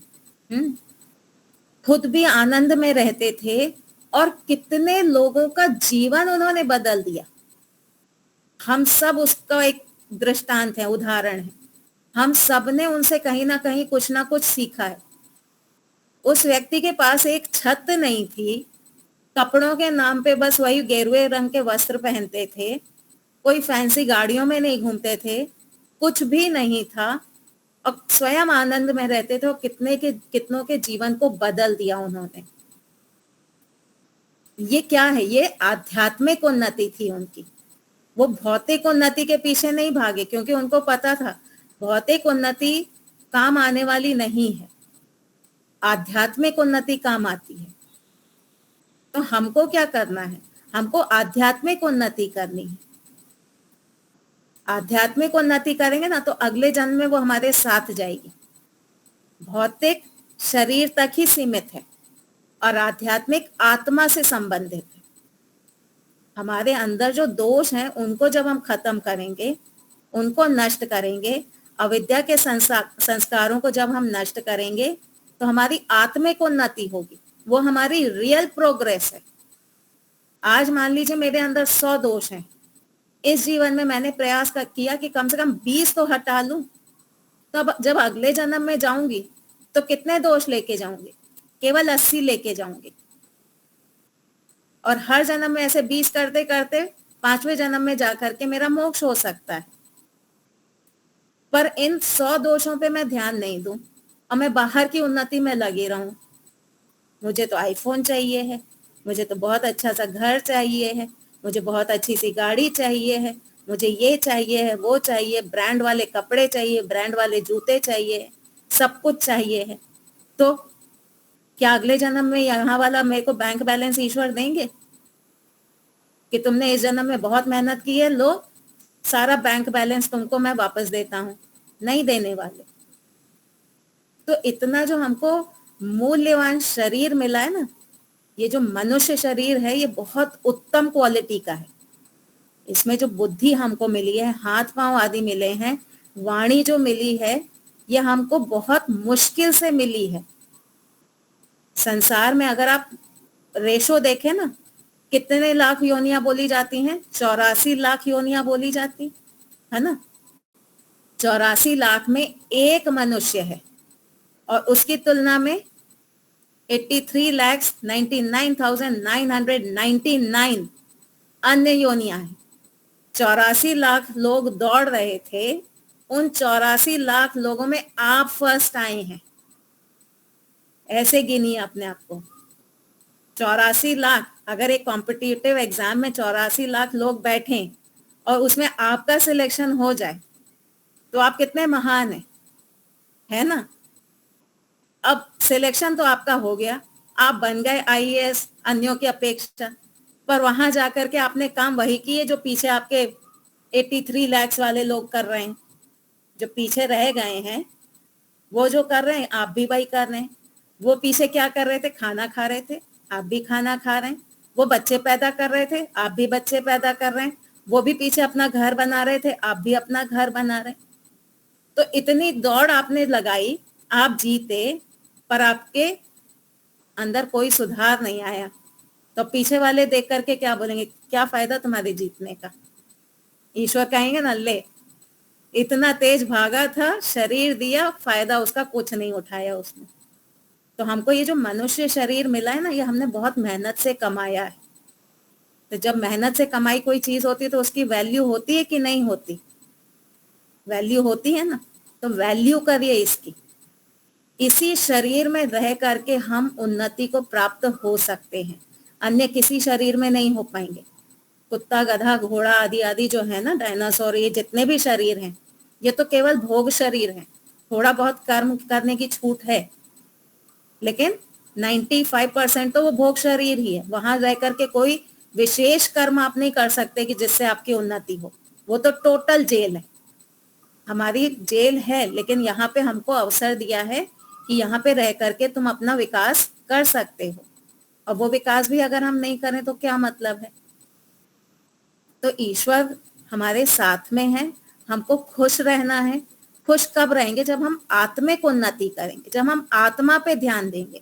खुद भी आनंद में रहते थे और कितने लोगों का जीवन उन्होंने बदल दिया। हम सब उसका एक दृष्टांत है, उदाहरण है। हम सब ने उनसे कहीं ना कहीं कुछ ना कुछ सीखा है। उस व्यक्ति के पास एक छत नहीं थी, कपड़ों के नाम पे बस वही गेरुए रंग के वस्त्र पहनते थे, कोई फैंसी गाड़ियों में नहीं घूमते थे, कुछ भी नहीं था और स्वयं आनंद में रहते थे। और कितनों के जीवन को बदल दिया उन्होंने। ये क्या है? ये आध्यात्मिक उन्नति थी उनकी। वो भौतिक उन्नति के पीछे नहीं भागे, क्योंकि उनको पता था भौतिक उन्नति काम आने वाली नहीं है, आध्यात्मिक उन्नति काम आती है। तो हमको क्या करना है? हमको आध्यात्मिक उन्नति करनी है। आध्यात्मिक उन्नति करेंगे ना तो अगले जन्म में वो हमारे साथ जाएगी। भौतिक शरीर तक ही सीमित है और आध्यात्मिक आत्मा से संबंधित है। हमारे अंदर जो दोष हैं उनको जब हम खत्म करेंगे, उनको नष्ट करेंगे, अविद्या के संस्कारों को जब हम नष्ट करेंगे, तो हमारी आत्मिक उन्नति होगी। वो हमारी रियल प्रोग्रेस है। आज मान लीजिए मेरे अंदर 100 दोष हैं, इस जीवन में मैंने प्रयास किया कि कम से कम 20 तो हटा लूं, तब जब अगले जन्म में जाऊंगी तो कितने दोष लेके जाऊंगी? केवल 80 लेके जाऊंगी। और हर जन्म में ऐसे 20 करते करते 5वें जन्म में जाकर के मेरा मोक्ष हो सकता है। पर इन 100 दोषों पे मैं ध्यान नहीं दूं और मैं बाहर की उन्नति में लगी रहूं। मुझे तो आईफोन चाहिए है, मुझे तो बहुत अच्छा सा घर चाहिए है, मुझे बहुत अच्छी सी गाड़ी चाहिए है, मुझे ये चाहिए है, वो चाहिए, ब्रांड वाले कपड़े चाहिए, ब्रांड वाले जूते चाहिए, सब कुछ चाहिए है। तो क्या अगले जन्म में यहाँ वाला मेरे को बैंक बैलेंस ईश्वर देंगे कि तुमने इस जन्म में बहुत मेहनत की है, लो सारा बैंक बैलेंस तुमको मैं वापस देता हूं? नहीं देने वाले। तो इतना जो हमको मूल्यवान शरीर मिला है ना, ये जो मनुष्य शरीर है, ये बहुत उत्तम क्वालिटी का है। इसमें जो बुद्धि हमको मिली है, हाथ पांव आदि मिले हैं, वाणी जो मिली है, ये हमको बहुत मुश्किल से मिली है। संसार में अगर आप रेशो देखें ना, कितने लाख योनियां बोली जाती हैं? 84 लाख योनियां बोली जाती है ना। 84 लाख में एक मनुष्य है और उसकी तुलना में 83,99,999 अन्य योनियां हैं। 84 लाख लोग दौड़ रहे थे, उन 84 लाख लोगों में आप फर्स्ट आए हैं। ऐसे गिनिए अपने आप को। 84 लाख, अगर एक कॉम्पिटिटिव एग्जाम में 84 लाख लोग बैठे और उसमें आपका सिलेक्शन हो जाए तो आप कितने महान हैं, है ना। अब सिलेक्शन तो आपका हो गया, आप बन गए आईएएस अन्यों की अपेक्षा, पर वहां जाकर के आपने काम वही किए जो पीछे आपके 83 लाख वाले लोग कर रहे हैं। जो पीछे रह गए हैं वो जो कर रहे हैं आप भी वही कर रहे हैं। वो पीछे क्या कर रहे थे? खाना खा रहे थे, आप भी खाना खा रहे हैं। वो बच्चे पैदा कर रहे थे, आप भी बच्चे पैदा कर रहे हैं। वो भी पीछे अपना घर बना रहे थे, आप भी अपना घर बना रहे हैं। तो इतनी दौड़ आपने लगाई, आप जीते, पर आपके अंदर कोई सुधार नहीं आया। तो पीछे वाले देख करके क्या बोलेंगे? क्या फायदा तुम्हारे जीतने का? ईश्वर कहेंगे ना, ले इतना तेज भागा था, शरीर दिया, फायदा उसका कुछ नहीं उठाया उसने। तो हमको ये जो मनुष्य शरीर मिला है ना, ये हमने बहुत मेहनत से कमाया है। तो जब मेहनत से कमाई कोई चीज होती है तो उसकी वैल्यू होती है कि नहीं होती? वैल्यू होती है ना। तो वैल्यू करिए इसकी। इसी शरीर में रह करके हम उन्नति को प्राप्त हो सकते हैं, अन्य किसी शरीर में नहीं हो पाएंगे। कुत्ता, गधा, घोड़ा आदि आदि जो है ना, डायनासोर, ये जितने भी शरीर हैं, ये तो केवल भोग शरीर हैं। थोड़ा बहुत कर्म करने की छूट है, लेकिन 95% तो वो भोग शरीर ही है। वहां रह करके कोई विशेष कर्म आप नहीं कर सकते कि जिससे आपकी उन्नति हो। वो तो टोटल जेल है, हमारी जेल है। लेकिन यहाँ पे हमको अवसर दिया है कि यहाँ पे रह करके तुम अपना विकास कर सकते हो। और वो विकास भी अगर हम नहीं करें तो क्या मतलब है? तो ईश्वर हमारे साथ में है, हमको खुश रहना है। खुश कब रहेंगे? जब हम आत्मिक उन्नति करेंगे, जब हम आत्मा पे ध्यान देंगे,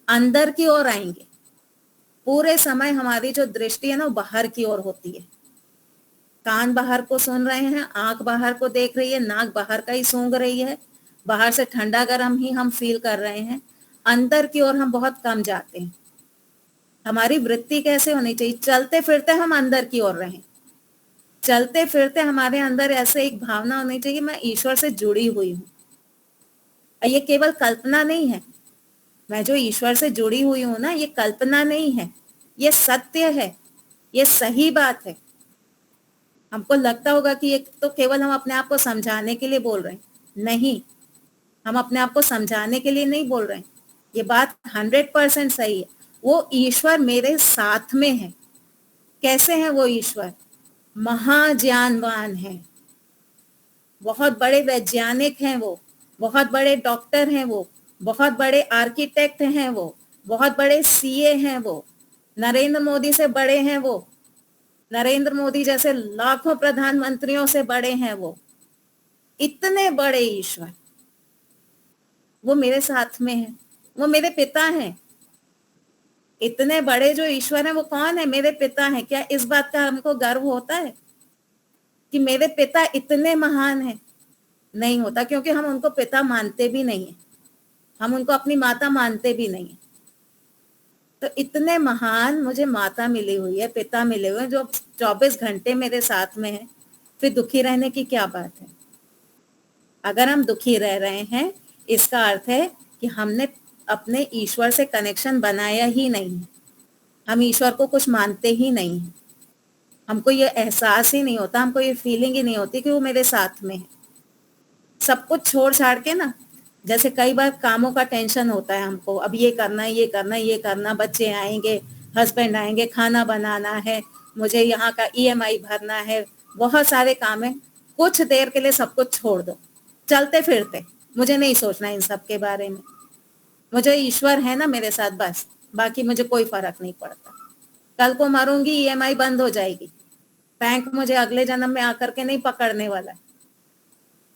अंदर की ओर आएंगे। पूरे समय हमारी जो दृष्टि है ना, वो बाहर की ओर होती है। कान बाहर को सुन रहे हैं, आंख बाहर को देख रही है, नाक बाहर का ही सूंघ रही है, बाहर से ठंडा गर्म ही हम फील कर रहे हैं। अंदर की ओर हम बहुत कम जाते हैं। हमारी वृत्ति कैसे होनी चाहिए? चलते फिरते हम अंदर की ओर रहें। चलते फिरते हमारे अंदर ऐसे एक भावना होनी चाहिए, मैं ईश्वर से जुड़ी हुई हूँ। ये केवल कल्पना नहीं है। मैं जो ईश्वर से जुड़ी हुई हूँ ना, ये कल्पना नहीं है, ये सत्य है, ये सही बात है। हमको लगता होगा कि ये तो केवल हम अपने आप को समझाने के लिए बोल रहे हैं। नहीं, हम अपने आप को समझाने के लिए नहीं बोल रहे हैं। ये बात 100% सही है। वो ईश्वर मेरे साथ में है। कैसे है वो ईश्वर? महाज्ञानवान है, बहुत बड़े वैज्ञानिक हैं वो, बहुत बड़े डॉक्टर हैं वो, बहुत बड़े आर्किटेक्ट हैं वो, बहुत बड़े सीए हैं वो, नरेंद्र मोदी से बड़े हैं वो, नरेंद्र मोदी जैसे लाखों प्रधानमंत्रियों से बड़े हैं वो। इतने बड़े ईश्वर वो मेरे साथ में है, वो मेरे पिता हैं। इतने बड़े जो ईश्वर हैं वो कौन है? मेरे पिता हैं। क्या इस बात का हमको गर्व होता है कि मेरे पिता इतने महान हैं? नहीं होता, क्योंकि हम उनको पिता मानते भी नहीं है, हम उनको अपनी माता मानते भी नहीं है। तो इतने महान मुझे माता मिली हुई है, पिता मिले हुए हैं जो 24 घंटे मेरे साथ में है। फिर दुखी रहने की क्या बात है? अगर हम दुखी रह रहे हैं, इसका अर्थ है कि हमने अपने ईश्वर से कनेक्शन बनाया ही नहीं है। हम ईश्वर को कुछ मानते ही नहीं है। हमको ये एहसास ही नहीं होता, हमको ये फीलिंग ही नहीं होती कि वो मेरे साथ में है। सब कुछ छोड़ छाड़ के ना, जैसे कई बार कामों का टेंशन होता है हमको, अब ये करना, ये करना, ये करना, बच्चे आएंगे, हस्बैंड आएंगे, खाना बनाना है, मुझे यहाँ का ईएमआई भरना है, बहुत सारे काम है। कुछ देर के लिए सब कुछ छोड़ दो, चलते फिरते, मुझे नहीं सोचना इन सब के बारे में। मुझे ईश्वर है ना मेरे साथ, बस, बाकी मुझे कोई फर्क नहीं पड़ता। कल को मरूंगी, ईएमआई बंद हो जाएगी, बैंक मुझे अगले जन्म में आकर के नहीं पकड़ने वाला।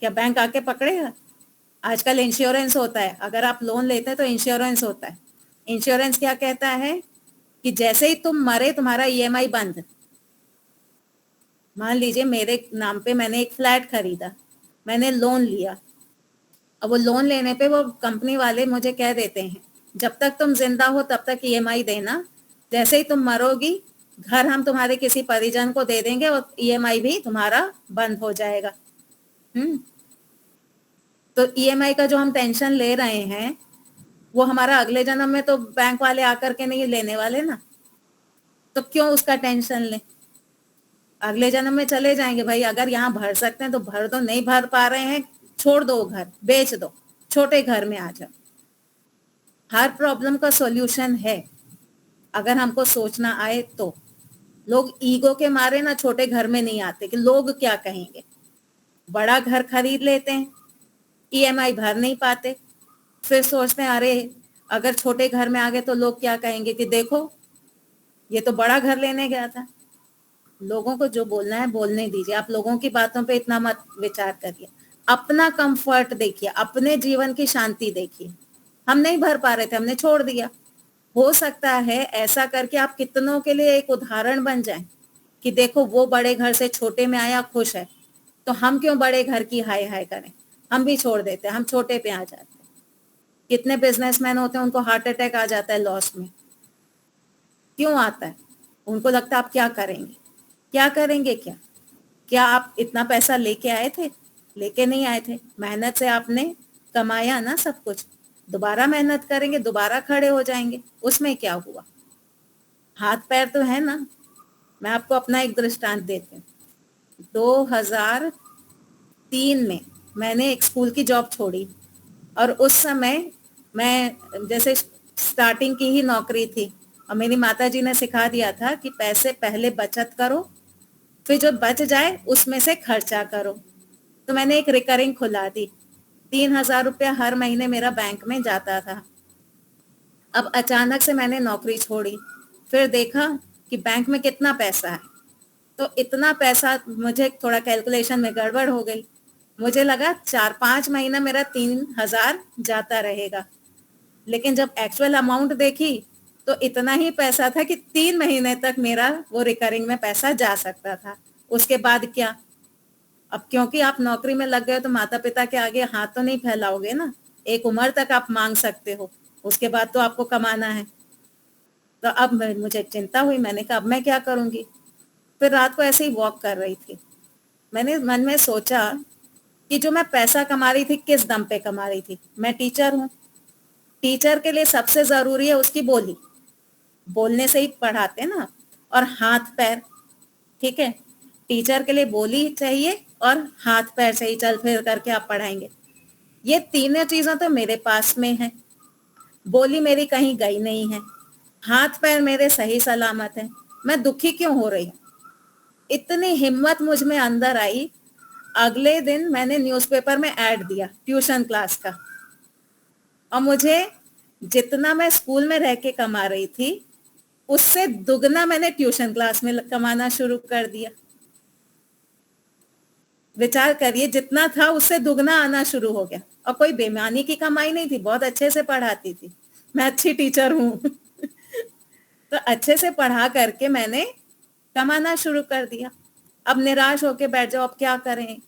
क्या बैंक आके पकड़ेगा? आजकल इंश्योरेंस होता है, अगर आप लोन लेते हैं तो इंश्योरेंस होता है। इंश्योरेंस क्या कहता है कि जैसे ही तुम मरे तुम्हारा ईएमआई बंद। मान लीजिए मेरे नाम पे मैंने एक फ्लैट खरीदा, मैंने लोन लिया। अब वो लोन लेने पे वो कंपनी वाले मुझे कह देते हैं जब तक तुम जिंदा हो तब तक ईएमआई देना, जैसे ही तुम मरोगी घर हम तुम्हारे किसी परिजन को दे देंगे और ईएमआई भी तुम्हारा बंद हो जाएगा। तो ईएमआई का जो हम टेंशन ले रहे हैं वो हमारा अगले जन्म में तो बैंक वाले आकर के नहीं लेने वाले ना, तो क्यों उसका टेंशन ले? अगले जन्म में चले जाएंगे भाई, अगर यहाँ भर सकते हैं तो भर दो, नहीं भर पा रहे हैं छोड़ दो, घर बेच दो, छोटे घर में आ जाओ। हर प्रॉब्लम का सॉल्यूशन है अगर हमको सोचना आए तो। लोग ईगो के मारे ना छोटे घर में नहीं आते कि लोग क्या कहेंगे। बड़ा घर खरीद लेते हैं, ईएमआई भर नहीं पाते, फिर सोचते हैं अरे अगर छोटे घर में आ गए तो लोग क्या कहेंगे कि देखो ये तो बड़ा घर लेने गया था। लोगों को जो बोलना है बोलने दीजिए, आप लोगों की बातों पे इतना मत विचार करिए। अपना कंफर्ट देखिए, अपने जीवन की शांति देखिए। हम नहीं भर पा रहे थे, हमने छोड़ दिया। हो सकता है ऐसा करके आप कितनों के लिए एक उदाहरण बन जाएं कि देखो वो बड़े घर से छोटे में आया, खुश है, तो हम क्यों बड़े घर की हाय हाय करें, हम भी छोड़ देते हैं, हम छोटे पे आ जाते हैं। कितने बिजनेसमैन होते हैं उनको हार्ट अटैक आ जाता है लॉस में, क्यों आता है? उनको लगता है आप क्या करेंगे, क्या करेंगे, क्या क्या आप इतना पैसा लेके आए थे? लेके नहीं आए थे, मेहनत से आपने कमाया ना सब कुछ। दोबारा मेहनत करेंगे, दोबारा खड़े हो जाएंगे, उसमें क्या हुआ? हाथ पैर तो है ना। मैं आपको अपना एक दृष्टांत देती हूँ। 2003 में मैंने एक स्कूल की जॉब छोड़ी और उस समय मैं जैसे स्टार्टिंग की ही नौकरी थी और मेरी माताजी ने सिखा दिया था कि पैसे पहले बचत करो, फिर जो बच जाए उसमें से खर्चा करो। तो मैंने एक रिकरिंग खुला दी, 3,000 रुपया हर महीने मेरा बैंक में जाता था। अब अचानक से मैंने नौकरी छोड़ी, फिर देखा कि बैंक में कितना पैसा है, तो इतना पैसा मुझे थोड़ा कैलकुलेशन में गड़बड़ हो गई। मुझे लगा 4-5 महीना मेरा 3,000 जाता रहेगा, लेकिन जब एक्चुअल अमाउंट देखी तो इतना ही पैसा था कि 3 महीने तक मेरा वो रिकरिंग में पैसा जा सकता था। उसके बाद क्या? अब क्योंकि आप नौकरी में लग गए तो माता पिता के आगे हाथ तो नहीं फैलाओगे ना। एक उम्र तक आप मांग सकते हो, उसके बाद तो आपको कमाना है। तो अब मुझे चिंता हुई, मैंने कहा अब मैं क्या करूंगी। फिर रात को ऐसे ही वॉक कर रही थी, मैंने मन में सोचा कि जो मैं पैसा कमा रही थी किस दम पे कमा रही थी। मैं टीचर हूँ, टीचर के लिए सबसे जरूरी है उसकी बोली, बोलने से ही पढ़ाते ना, और हाथ पैर। ठीक है, टीचर के लिए बोली चाहिए और हाथ पैर से ही चल फिर करके आप पढ़ाएंगे। ये तीनों चीजों तो मेरे पास में है। बोली मेरी कहीं गई नहीं है, हाथ पैर मेरे सही सलामत है, मैं दुखी क्यों हो रही हूँ? इतनी हिम्मत मुझ में अंदर आई। अगले दिन मैंने न्यूज़पेपर में ऐड दिया ट्यूशन क्लास का, और मुझे जितना मैं स्कूल में रह के कमा रही थी उससे दुगना मैंने ट्यूशन क्लास में कमाना शुरू कर दिया। विचार करिए, जितना था उससे दुगना आना शुरू हो गया। और कोई बेईमानी की कमाई नहीं थी, बहुत अच्छे से पढ़ाती थी, मैं अच्छी टीचर हूँ। तो अच्छे से पढ़ा करके मैंने कमाना शुरू कर दिया। अब निराश होके बैठ जाओ, अब क्या करें,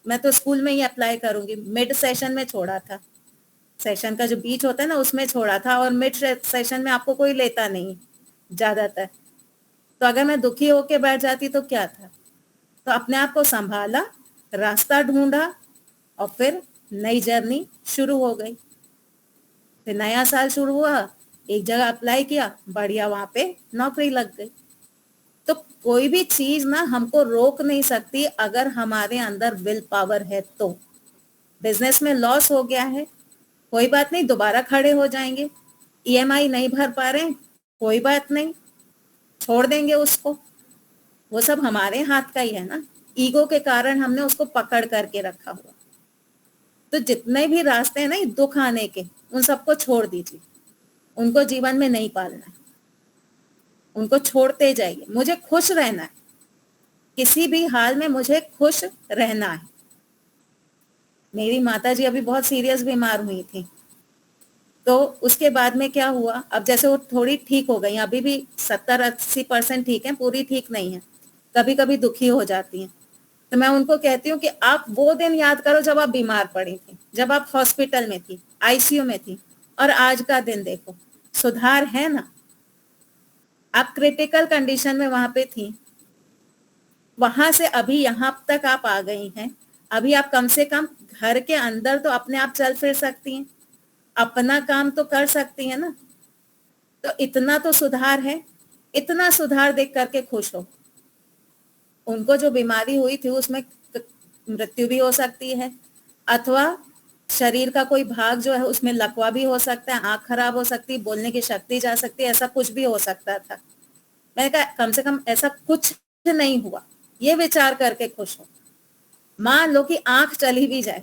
मैं तो स्कूल में ही अप्लाई करूंगी। मिड सेशन में छोड़ा था, सेशन का जो बीच होता है ना उसमें छोड़ा था, और मिड सेशन में आपको कोई लेता नहीं ज्यादातर। तो अगर मैं दुखी होके बैठ जाती तो क्या था? तो अपने आप को संभाला, रास्ता ढूंढा, और फिर नई जर्नी शुरू हो गई। फिर नया साल शुरू हुआ, एक जगह अप्लाई किया, बढ़िया वहां पे नौकरी लग गई। तो कोई भी चीज ना हमको रोक नहीं सकती अगर हमारे अंदर विल पावर है तो। बिजनेस में लॉस हो गया है, कोई बात नहीं, दोबारा खड़े हो जाएंगे। ईएमआई नहीं भर पा रहे, कोई बात नहीं, छोड़ देंगे उसको। वो सब हमारे हाथ का ही है ना, ईगो के कारण हमने उसको पकड़ करके रखा हुआ। तो जितने भी रास्ते हैं ना ये दुख आने के, उन सबको छोड़ दीजिए, उनको जीवन में नहीं पालना है, उनको छोड़ते जाइए। मुझे खुश रहना है, किसी भी हाल में मुझे खुश रहना है। मेरी माताजी अभी बहुत सीरियस बीमार हुई थी, तो उसके बाद में क्या हुआ, अब जैसे वो थोड़ी ठीक हो गई, अभी भी 70-80% ठीक है, पूरी ठीक नहीं है, कभी कभी दुखी हो जाती हैं। तो मैं उनको कहती हूँ कि आप वो दिन याद करो जब आप बीमार पड़ी थी, जब आप हॉस्पिटल में थी, आईसीयू में थी, और आज का दिन देखो, सुधार है ना? आप क्रिटिकल कंडीशन में वहां पे थी, वहां से अभी यहाँ तक आप आ गई हैं। अभी आप कम से कम घर के अंदर तो अपने आप चल फिर सकती हैं, अपना काम तो कर सकती हैं ना। तो इतना तो सुधार है, इतना सुधार देख करके खुश हो। उनको जो बीमारी हुई थी उसमें मृत्यु भी हो सकती है, अथवा शरीर का कोई भाग जो है उसमें लकवा भी हो सकता है, आंख खराब हो सकती है, बोलने की शक्ति जा सकती है, ऐसा कुछ भी हो सकता था। मैंने कहा कम से कम ऐसा कुछ नहीं हुआ, ये विचार करके खुश हो। मान लो कि आंख चली भी जाए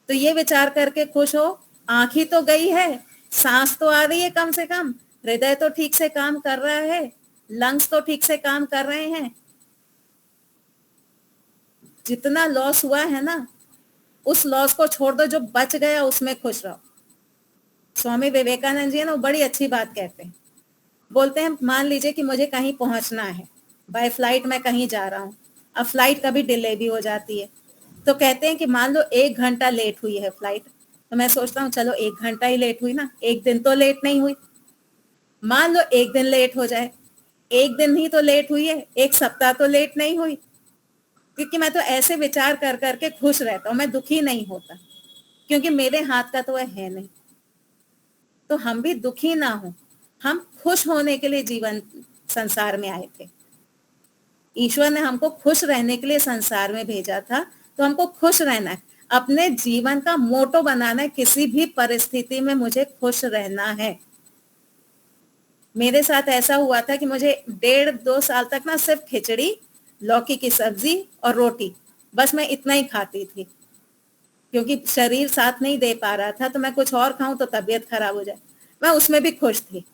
तो ये विचार करके खुश हो, आंख ही तो गई है, सांस तो आ रही है, कम से कम हृदय तो ठीक से काम कर रहा है, लंग्स तो ठीक से काम कर रहे हैं। जितना लॉस हुआ है ना, उस लॉस को छोड़ दो, जो बच गया उसमें खुश रहो। स्वामी विवेकानंद जी है ना, वो बड़ी अच्छी बात कहते हैं। बोलते हैं मान लीजिए कि मुझे कहीं पहुंचना है, बाय फ्लाइट मैं कहीं जा रहा हूँ, अब फ्लाइट कभी डिले भी हो जाती है, तो कहते हैं कि मान लो 1 घंटा लेट हुई है फ्लाइट, तो मैं सोचता हूँ चलो 1 घंटा ही लेट हुई ना, 1 दिन तो लेट नहीं हुई। मान लो 1 दिन लेट हो जाए, 1 दिन ही तो लेट हुई है, 1 सप्ताह तो लेट नहीं हुई। क्योंकि मैं तो ऐसे विचार कर करके खुश रहता हूँ, मैं दुखी नहीं होता, क्योंकि मेरे हाथ का तो वह है नहीं। तो हम भी दुखी ना हो, हम खुश होने के लिए जीवन संसार में आए थे। ईश्वर ने हमको खुश रहने के लिए संसार में भेजा था, तो हमको खुश रहना है, अपने जीवन का मोटो बनाना है, किसी भी परिस्थिति में मुझे खुश रहना है। मेरे साथ ऐसा हुआ था कि मुझे 1.5-2 साल तक ना सिर्फ खिचड़ी, लौकी की सब्जी और रोटी, बस मैं इतना ही खाती थी, क्योंकि शरीर साथ नहीं दे पा रहा था, तो मैं कुछ और खाऊं तो तबीयत खराब हो जाए। मैं उसमें भी खुश थी।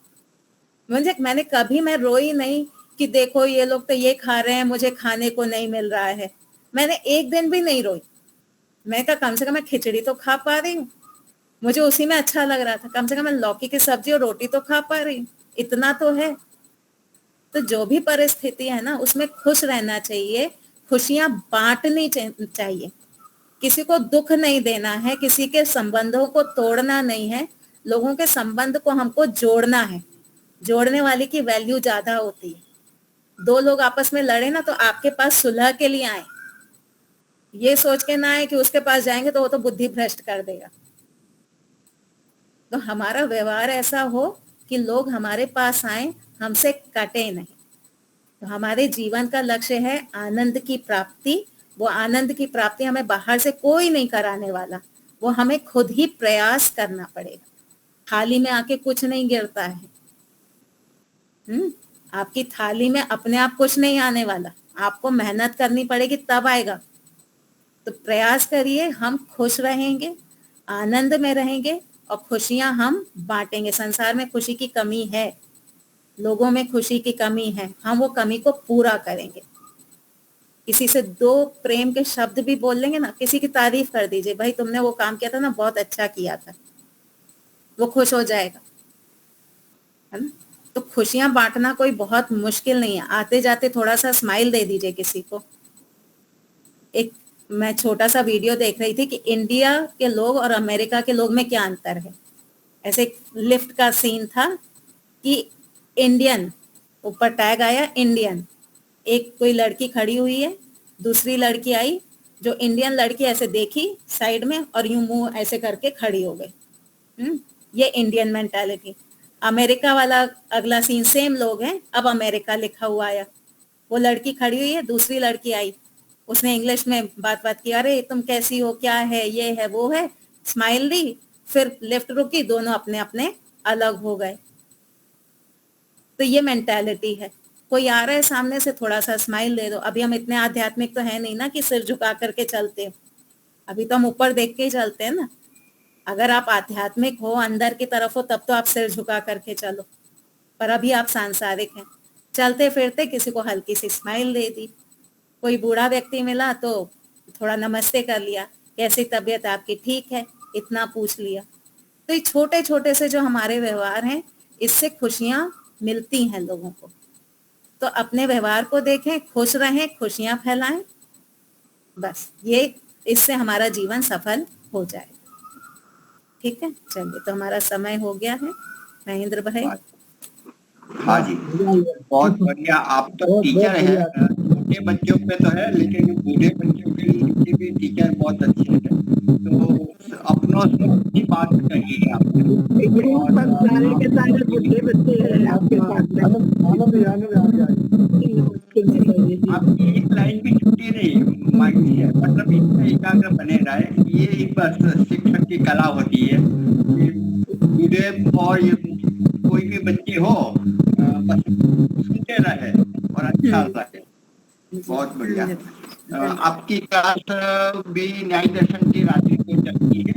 मैंने कभी मैं रोई नहीं कि देखो ये लोग तो ये खा रहे हैं, मुझे खाने को नहीं मिल रहा है। मैंने 1 दिन भी नहीं रोई। मैं कहा कम से कम मैं खिचड़ी तो खा पा रही हूँ, मुझे उसी में अच्छा लग रहा था, कम से कम मैं लौकी की सब्जी और रोटी तो खा पा रही हूँ, इतना तो है। तो जो भी परिस्थिति है ना, उसमें खुश रहना चाहिए, खुशियां बांटनी चाहिए, किसी को दुख नहीं देना है, किसी के संबंधों को तोड़ना नहीं है, लोगों के संबंध को हमको जोड़ना है। जोड़ने वाले की वैल्यू ज्यादा होती है। 2 लोग आपस में लड़े ना, तो आपके पास सुलह के लिए आए, ये सोच के ना आए कि उसके पास जाएंगे तो वो तो बुद्धि भ्रष्ट कर देगा। तो हमारा व्यवहार ऐसा हो कि लोग हमारे पास आए, हमसे कटे नहीं। तो हमारे जीवन का लक्ष्य है आनंद की प्राप्ति। वो आनंद की प्राप्ति हमें बाहर से कोई नहीं कराने वाला, वो हमें खुद ही प्रयास करना पड़ेगा। थाली में आके कुछ नहीं गिरता है। आपकी थाली में अपने आप कुछ नहीं आने वाला, आपको मेहनत करनी पड़ेगी तब आएगा। तो प्रयास करिए, हम खुश रहेंगे, आनंद में रहेंगे और खुशियां हम बांटेंगे। संसार में खुशी की कमी है, लोगों में खुशी की कमी है, हम वो कमी को पूरा करेंगे। किसी से 2 प्रेम के शब्द भी बोल लेंगे ना, किसी की तारीफ कर दीजिए, भाई तुमने वो काम किया था ना, बहुत अच्छा किया था, वो खुश हो जाएगा, है ना। तो खुशियां बांटना कोई बहुत मुश्किल नहीं है। आते जाते थोड़ा सा स्माइल दे दीजिए किसी को। एक मैं छोटा सा वीडियो देख रही थी कि इंडिया के लोग और अमेरिका के लोग में क्या अंतर है। ऐसे एक लिफ्ट का सीन था कि इंडियन, ऊपर टैग आया इंडियन, एक कोई लड़की खड़ी हुई है, दूसरी लड़की आई, जो इंडियन लड़की ऐसे देखी साइड में और यूं मुंह ऐसे करके खड़ी हो गई। ये इंडियन मेंटालिटी। अमेरिका वाला अगला सीन, सेम लोग हैं, अब अमेरिका लिखा हुआ आया, वो लड़की खड़ी हुई है, दूसरी लड़की आई, उसने इंग्लिश में बात की, अरे तुम कैसी हो, क्या है, ये है वो है, स्माइल दी, फिर लिफ्ट रुकी, दोनों अपने अपने अलग हो गए। तो ये मेंटालिटी है। कोई आ रहा है सामने से, थोड़ा सा स्माइल दे दो। अभी हम इतने आध्यात्मिक तो है नहीं ना कि सिर झुका करके चलते हो, अभी तो हम ऊपर देख के ही चलते हैं ना। अगर आप आध्यात्मिक हो, अंदर की तरफ हो, तब तो आप सिर झुका करके चलो, पर अभी आप सांसारिक हैं। चलते फिरते किसी को हल्की सी स्माइल दे दी, कोई बूढ़ा व्यक्ति मिला तो थोड़ा नमस्ते कर लिया, कैसी तबीयत आपकी, ठीक है, इतना पूछ लिया। तो ये छोटे छोटे से जो हमारे व्यवहार हैं, इससे खुशियां मिलती हैं लोगों को। तो अपने व्यवहार को देखें, खुश रहें, खुशियां फैलाएं, बस ये, इससे हमारा जीवन सफल हो जाएगा। ठीक है, चलिए, तो हमारा समय हो गया है महेंद्र भाई। हाँ जी, बहुत बढ़िया। आप तो टीचर हैं, छोटे बच्चों पे तो है, लेकिन बूढ़े बच्चों के लिए भी टीचर बहुत अच्छे हैं। तो अपनों से अपनी बात करिए आप। आपकी एक लाइन भी छुट्टी नहीं, माइंड से, मतलब इसमें एकाग्र बने रहे। ये ही बस शिक्षक की कला होती है कि गुरुदेव और ये कोई भी बच्चे हो बस सुनते रहे और अच्छा रहे। बहुत बढ़िया। आपकी क्लास भी न्याय दर्शन की रात्रि को चलती है?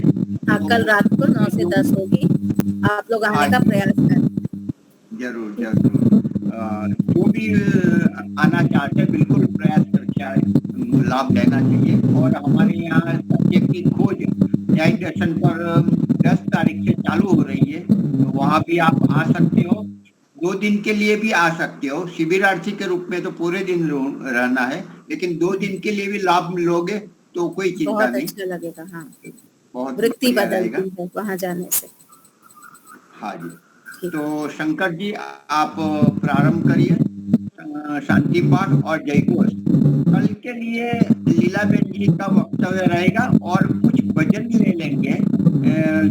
हाँ, कल रात को 9 से 10 होगी। आप लोग आने का प्रयास करें। जरूर जरूर। जो भी आना चाहते हैं बिल्कुल प्रयास करके आए, लाभ लेना चाहिए। और हमारे यहाँ सत्य की खोज न्याय दर्शन पर 10 तारीख से चालू हो रही है, तो वहाँ भी आप आ सकते हो। 2 दिन के लिए भी आ सकते हो। शिविरार्थी के रूप में तो पूरे दिन रहना है, लेकिन 2 दिन के लिए भी लाभ लोगे तो कोई चिंता बहुत नहीं। अच्छा लगेगा। हाँ, बहुत वृत्ति बढ़िया रहेगा। बदलती है वहाँ जाने से। हाँ जी। ठीक। तो शंकर जी आप प्रारंभ करिए शांति पाठ और जय घोष। कल के लिए लीलाबेन जी का वक्तव्य रहेगा और कुछ भजन भी ले लेंगे।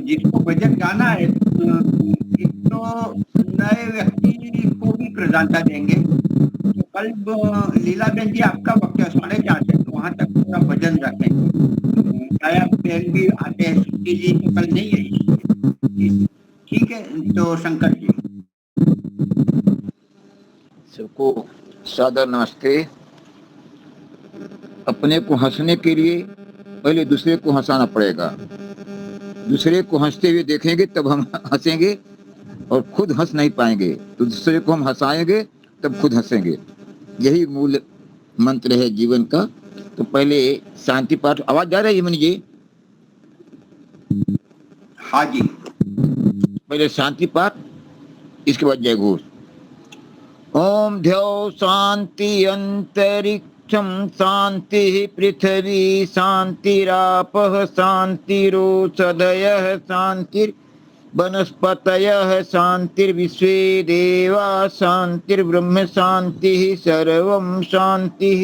जिसको भजन गाना है तो नए व्यक्ति को भी प्रधानता देंगे। तो कल लीलाबेन जी आपका वक्तव्य 4:30 से वहां तक पूरा भजन रखेंगे। दया बहन भी आते हैं, सुखी जी तो कल नहीं है। ठीक है, तो शंकर जी सबको सादर नमस्ते। अपने को हंसने के लिए पहले दूसरे को हंसाना पड़ेगा। दूसरे को हंसते हुए देखेंगे तब हम हंसेंगे, और खुद हंस नहीं पाएंगे तो दूसरे को हम हंसाएंगे तब खुद हंसेंगे। यही मूल मंत्र है जीवन का। तो पहले शांति पाठ। आवाज जा रही है मनी जी? हाँ जी। पहले शांति पाठ, इसके बाद जय घोष। ओम ध्यो शांति अंतरिक्षम शांति पृथ्वी शांतिरापः शांतिरोषधयः शांतिर वनस्पतयः शांतिर्विश्वे देवा शांतिर्ब्रह्म शांतिः सर्वं शांतिः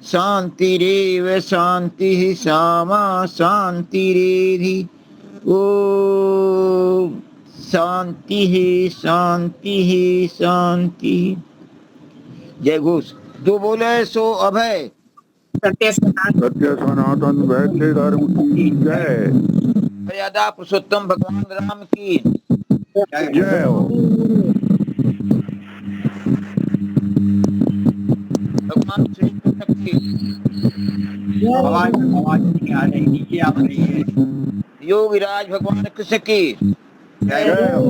शांतिरेव शांतिः सामा शांतिरेधि। ओम शांति ही शांति ही शांति। जय घोष। जो बोले सो अभय। सत्य सनातन वैद्य धर्म की जय। मर्यादा पुरुषोत्तम भगवान राम की जय हो। भगवान श्री कृष्ण की। आवाज नहीं आ रही, नीचे आ रही है। योगीराज भगवान कृष्ण की जय हो।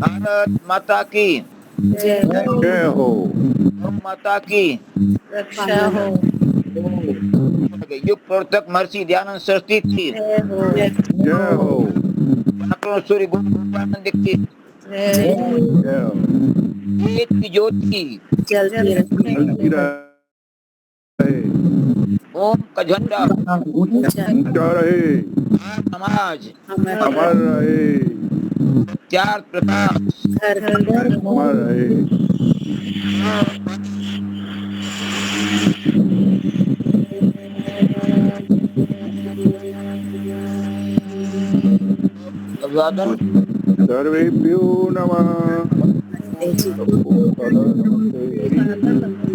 भारत माता की जय हो। गौ माता की रक्षा हो। युग प्रवर्तक महर्षि दयानंद सरस्वती की जय हो। डॉक्टर सूर्य गोविंदानंद की जय हो। वेद की ज्योति जलती चलती रहे। ओम का झंडा ऊंचा रहे, समाज अमर रहे, चार प्रकाश घर अमर रहे। अभिवादन। सर्वेभ्यो नमः। जी। सबको सादर नमस्ते।